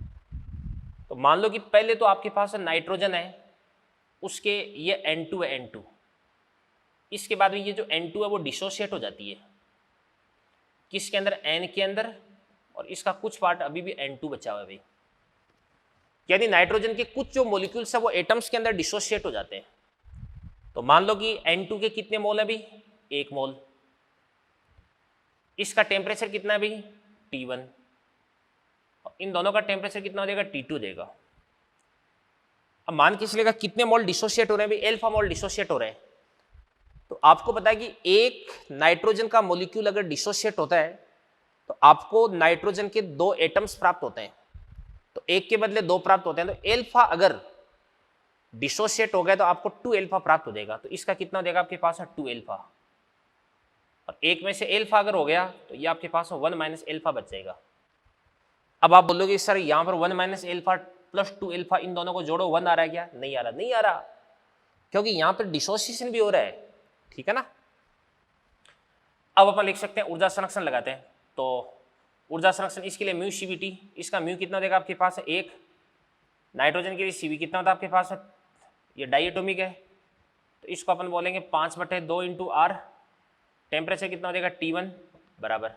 तो मान लो कि पहले तो आपके पास नाइट्रोजन है, उसके ये N2 है N2, इसके बाद में ये जो N2 है वो डिसोसिएट हो जाती है किसके अंदर N के अंदर, और इसका कुछ पार्ट अभी भी N2 बचा हुआ है भाई। यानी नाइट्रोजन के कुछ जो मॉलिक्यूल्स है वो एटम्स के अंदर डिसोसिएट हो जाते हैं। तो मान लो कि N2 के कितने मोल है भाई 1 मोल, इसका टेम्परेचर कितना है भाई T1, इन दोनों का टेम्परेचर कितना हो जाएगा, T2 देगा। अब मान के चलिएगा कितने मोल डिसोसिएट हो रहे हैं, भाई अल्फा मोल डिसोसिएट हो रहे हैं। तो आपको पता है कि एक नाइट्रोजन का मॉलिक्यूल अगर डिसोसिएट होता है तो आपको नाइट्रोजन के 2 एटम्स प्राप्त होते हैं, तो एक के बदले 2 प्राप्त होते हैं। तो अल्फा अगर डिसोसिएट हो गया तो आपको 2 अल्फा प्राप्त हो जाएगा। तो इसका कितना हो जाएगा आपके पास है 2 अल्फा, और एक में से अल्फा अगर हो गया तो ये आपके पास 1 माइनस अल्फा बच जाएगा। अब आप बोलोगे सर यहां पर 1 माइनस अल्फा प्लस 2 अल्फा, इन दोनों को जोड़ो 1 आ रहा है क्या? नहीं आ रहा, नहीं आ रहा, क्योंकि यहां पर डिसोसिएशन भी हो रहा है, ठीक है ना। अब अपन लिख सकते हैं ऊर्जा संरक्षण लगाते हैं। तो ऊर्जा संरक्षण इसके लिए म्यू CVT, इसका म्यू कितना देगा आपके पास है 1। नाइट्रोजन के लिए CV कितना होता है आपके पास है, ये डाइएटोमिक है, तो इसको अपन बोलेंगे 5/2 इंटू R। टेम्परेचर कितना हो जाएगा T1 बराबर,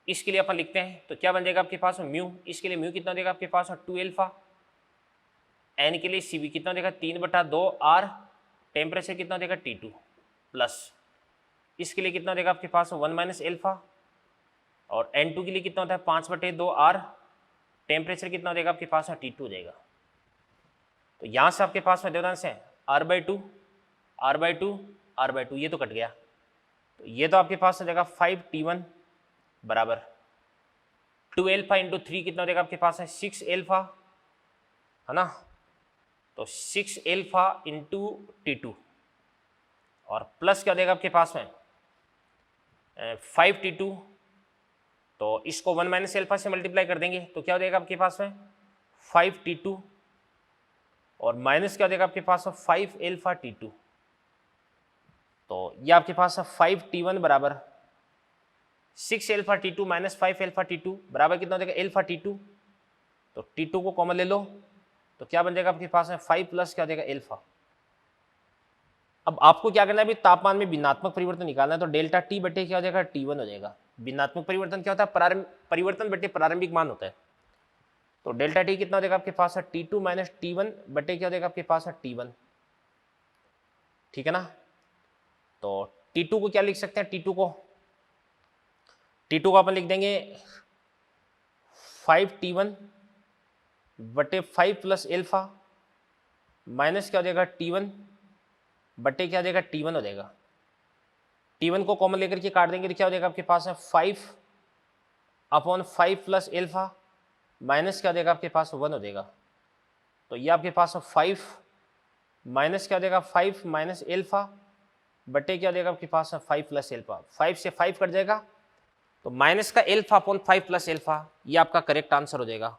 इसके लिए अपन लिखते हैं तो क्या बन जाएगा आपके पास म्यू, इसके लिए म्यू कितना हो जाएगा आपके पास 2 अल्फा। N के लिए CV कितना हो जाएगा 3/2 R। टेम्परेचर कितना हो जाएगा T2 प्लस, इसके लिए कितना हो जाएगा आपके पास 1 माइनस अल्फा, और N2 के लिए कितना होता है 5/2 R। टेम्परेचर कितना हो जाएगा आपके पास T2 हो जाएगा। तो यहाँ से आपके पास में देवदान से R/2 R/2 R/2, ये तो कट गया, तो ये तो आपके पास हो जाएगा 5T1 बराबर 2 अल्फा इंटू 3 कितना हो जाएगा आपके पास है 6 अल्फा, है ना। तो 6 अल्फा इंटू T2 और प्लस क्या हो जाएगा आपके पास में 5T2। तो इसको 1 माइनस अल्फा से मल्टीप्लाई कर देंगे तो क्या हो जाएगा आपके पास में 5T2, और माइनस क्या हो जाएगा आपके पास 5 अल्फा T2। तो ये आपके पास 5T1 बराबर 6 alpha T2 minus 5 alpha T2 बराबर कितना हो जाएगा अल्फा T2। तो T2 को कॉमन ले लो तो क्या बन जाएगा आपके पास में 5 प्लस क्या हो जाएगा अल्फा। अब आपको क्या करना है, अभी तापमान में भिन्नात्मक परिवर्तन निकालना है, तो डेल्टा T बटे क्या हो जाएगा T1 हो जाएगा। भिन्नात्मक परिवर्तन क्या होता है, परिवर्तन बटे प्रारंभिक मान होता है। तो डेल्टा T कितना हो जाएगा आपके पास है T2 माइनस T1 बटे क्या हो जाएगा आपके पास है T1, ठीक है ना। तो T2 को क्या लिख सकते हैं, T2 को अपन लिख देंगे 5T1 बटे 5 प्लस अल्फा माइनस क्या हो जाएगा T1 बटे क्या हो जाएगा T1 हो जाएगा। T1 को कॉमन लेकर के काट देंगे तो क्या हो जाएगा आपके पास है 5/5 प्लस अल्फा माइनस क्या हो जाएगा आपके पास 1 हो जाएगा। तो ये आपके पास 5 माइनस क्या हो जाएगा 5 माइनस अल्फा बटे क्या हो जाएगा आपके पास 5 प्लस अल्फा। 5 से 5 कट जाएगा तो माइनस का अल्फा अपॉन 5 प्लस अल्फा, ये आपका करेक्ट आंसर हो जाएगा।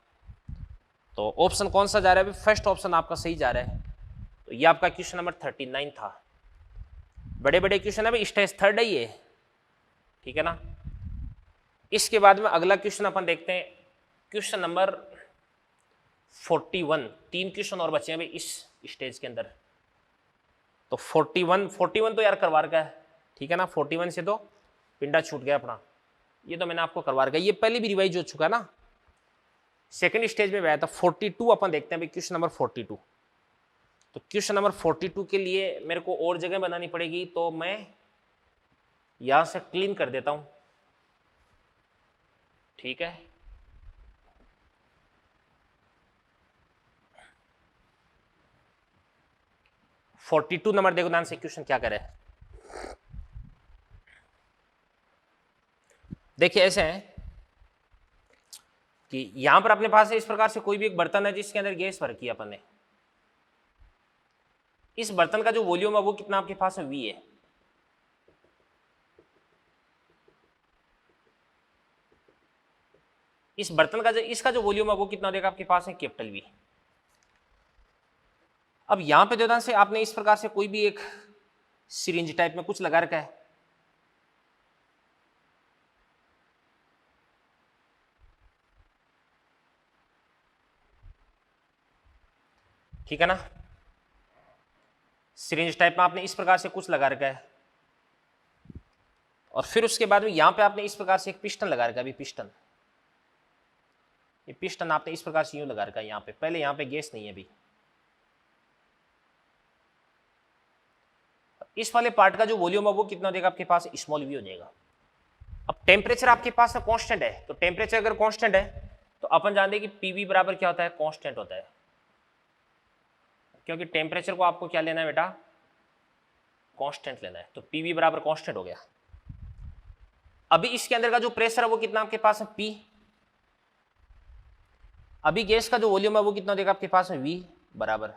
तो ऑप्शन कौन सा जा रहा है, फर्स्ट ऑप्शन आपका सही जा रहा है। तो ये आपका क्वेश्चन नंबर 39 था। बड़े बड़े क्वेश्चन है भाई, स्टेज 3 है ये, ठीक है ना। इसके बाद में अगला क्वेश्चन अपन देखते हैं, क्वेश्चन नंबर 41। 3 क्वेश्चन और बचे हैं भाई इस स्टेज के अंदर। तो 41 तो यार करवार का है, ठीक है ना। 41 से तो पिंडा छूट गया अपना, ये तो मैंने आपको करवा रखा है, ये पहले भी रिवाइज हो चुका ना, सेकंड स्टेज में आया था। 42 अपन देखते हैं भाई, क्वेश्चन नंबर 42। तो क्वेश्चन नंबर 42 के लिए मेरे को और जगह बनानी पड़ेगी, तो मैं यहां से क्लीन कर देता हूं, ठीक है। फोर्टी नंबर देखो ध्यान से, क्वेश्चन क्या करे। देखिए ऐसे है कि यहां पर अपने पास है इस प्रकार से कोई भी एक बर्तन है जिसके अंदर गैस भर की अपन ने। इस बर्तन का जो वॉल्यूम है वो कितना आपके पास है, V है। इस बर्तन का इसका जो वॉल्यूम है वो कितना देगा आपके पास है, कैपिटल V। अब यहां पे ध्यान से आपने इस प्रकार से कोई भी एक सिरिंज टाइप में कुछ लगा रखा है, ठीक है ना। सिरिंज टाइप में आपने इस प्रकार से कुछ लगा रखा है, और फिर उसके बाद में यहां पे आपने इस प्रकार से एक पिस्टन लगा रखा है। अभी पिस्टन, ये पिस्टन आपने इस प्रकार से यूं लगा रखा है यहाँ पे। पहले यहाँ पे गैस नहीं है अभी। इस वाले पार्ट का जो वॉल्यूम है वो कितना देगा आपके पास, स्मॉल V हो जाएगा। अब टेम्परेचर आपके पास कांस्टेंट है, तो टेम्परेचर अगर कांस्टेंट है तो अपन जानते हैं कि पीवी बराबर क्या होता है, कांस्टेंट होता है, क्योंकि टेम्परेचर को आपको क्या लेना है बेटा, कांस्टेंट लेना है। तो पीवी बराबर कांस्टेंट हो गया। अभी इसके अंदर का जो प्रेशर है वो कितना आपके पास है, पी। अभी गैस का जो वॉल्यूम है वो कितना देगा आपके पास है, वी बराबर।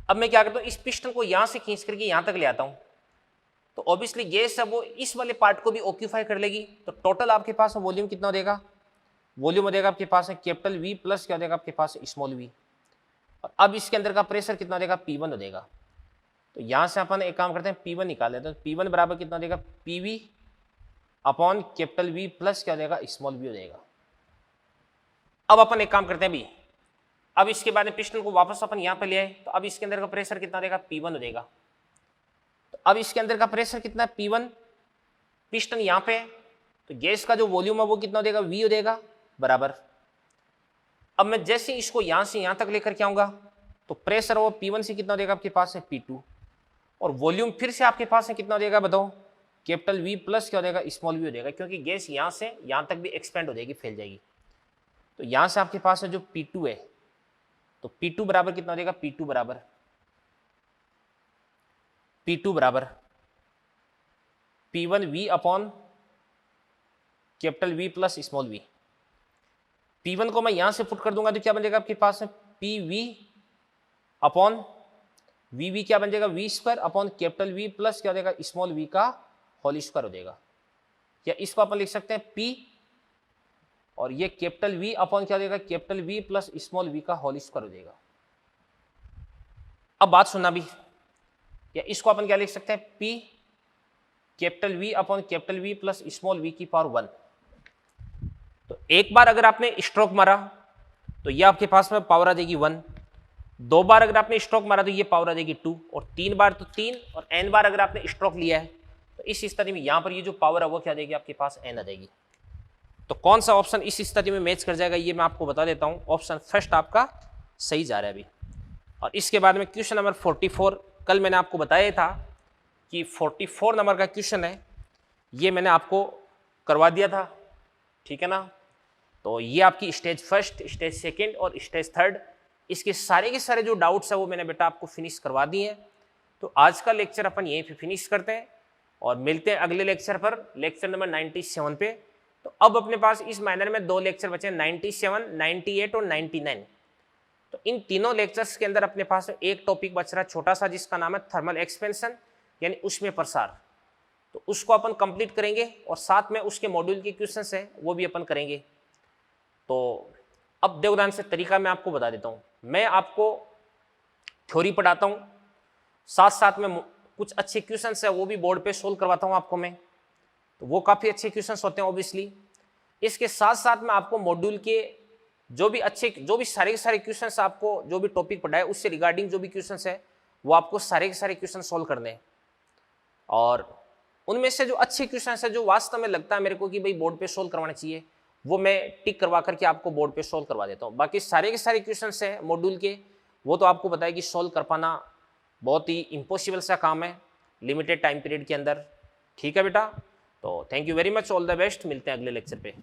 अब मैं क्या करता हूं, इस पिस्टन को यहां से खींच करके यहां तक ले आता हूं, तो ऑब्वियसली गैस है वो इस वाले पार्ट को भी ऑक्यूपाई कर लेगी। तो टोटल आपके पास वॉल्यूम कितना देगा, वॉल्यूम हो देगा आपके पास है कैपिटल वी प्लस क्या देगा आपके पास स्मॉल वी। और अब इसके अंदर का प्रेशर कितना देगा, P1 हो देगा। तो यहां से अपन एक काम करते हैं, P1 निकाल लेते हैं। तो P1 बराबर कितना देगा, PV upon capital V plus क्या देगा स्मॉल वी हो देगा। अब अपन एक काम करते हैं, अभी अब इसके बाद में पिस्टन को वापस अपन यहां पे ले आए, तो अब इसके अंदर का प्रेशर कितना देगा, P1 हो देगा। तो अब इसके अंदर का प्रेशर कितना है, P1, पिस्टन यहां पे, तो गैस का जो वॉल्यूम है वो कितना देगा, V हो देगा बराबर। अब मैं जैसे इसको यहां से यहां तक लेकर के आऊंगा, तो प्रेशर वो P1 से कितना देगा आपके पास है, P2, और वॉल्यूम फिर से आपके पास है कितना देगा बताओ, कैपिटल V प्लस क्या हो देगा स्मॉल वी हो देगा, क्योंकि गैस यहां से यहां तक भी एक्सपेंड हो जाएगी, फैल जाएगी। तो यहां से आपके पास है जो P2 है, तो P2 बराबर कितना देगा, P2 बराबर P1V upon capital V plus small V. P1 को मैं यहां से पुट कर दूंगा तो क्या बन जाएगा आपके पास है, PV अपॉन VV क्या बन जाएगा, V square upon capital V plus क्या हो जाएगा स्मॉल v का होल स्क्वायर हो जाएगा। या इसको अपन लिख सकते हैं P और ये कैपिटल V अपॉन क्या हो जाएगा, capital V plus small v का होल स्क्वायर हो जाएगा। अब बात सुनना भी, या इसको अपन क्या लिख सकते हैं, P capital V upon capital V plus small v की पावर 1। तो एक बार अगर आपने स्ट्रोक मारा तो ये आपके पास में पावर आ जाएगी 1, 2 बार अगर आपने स्ट्रोक मारा तो ये पावर आ जाएगी 2, और 3 बार तो 3, और n बार अगर आपने स्ट्रोक लिया है तो इस स्थिति में यहां पर ये जो पावर है वो क्या देगी आपके पास, n आ जाएगी। तो कौन सा ऑप्शन इस स्थिति में मैच कर जाएगा ये मैं आपको बता देता हूं। ऑप्शन फर्स्ट आपका सही जा रहा है अभी। और इसके बाद में क्वेश्चन नंबर 44, कल मैंने आपको बताया था कि 44 नंबर का क्वेश्चन है, ये मैंने आपको करवा दिया था, ठीक है ना। तो ये आपकी स्टेज फर्स्ट, स्टेज सेकंड और स्टेज थर्ड, इसके सारे के सारे जो डाउट्स है वो मैंने बेटा आपको फिनिश करवा दिए हैं। तो आज का लेक्चर अपन यहीं पे फिनिश करते हैं और मिलते हैं अगले लेक्चर पर, लेक्चर नंबर 97 पे। तो अब अपने पास इस महीने में 2 लेक्चर बचे, 97, 98 और 99। तो इन तीनों लेक्चर्स के अंदर अपने पास एक टॉपिक बच रहा है छोटा सा, जिसका नाम है थर्मल एक्सपेंशन, यानी उसमें प्रसार। तो उसको अपन कंप्लीट करेंगे और साथ में उसके मॉड्यूल के क्वेश्चंस है वो भी अपन करेंगे। तो अब देवदान से तरीका मैं आपको बता देता हूँ। मैं आपको थ्योरी पढ़ाता हूँ, साथ साथ में कुछ अच्छे क्वेश्चंस है वो भी बोर्ड पे सोल्व करवाता हूँ आपको मैं, तो वो काफ़ी अच्छे क्वेश्चंस होते हैं ऑब्वियसली। इसके साथ साथ में आपको मॉड्यूल के जो भी सारे के सारे क्वेश्चंस आपको जो भी टॉपिक पढ़ाए उससे रिगार्डिंग जो भी क्वेश्चंस है वो आपको सारे के सारे क्वेश्चन सोल्व करने हैं। और उनमें से जो अच्छे क्वेश्चंस है जो वास्तव में लगता है मेरे को कि भाई बोर्ड पे सोल्व करवाना चाहिए, वो मैं टिक करवा करके आपको बोर्ड पे सोल्व करवा देता हूँ। बाकी सारे के सारे क्वेश्चंस हैं मॉड्यूल के, वो तो आपको बताया कि सोल्व कर पाना बहुत ही इम्पॉसिबल सा काम है लिमिटेड टाइम पीरियड के अंदर, ठीक है बेटा। तो thank you very much, all the best, मिलते हैं अगले लेक्चर पे।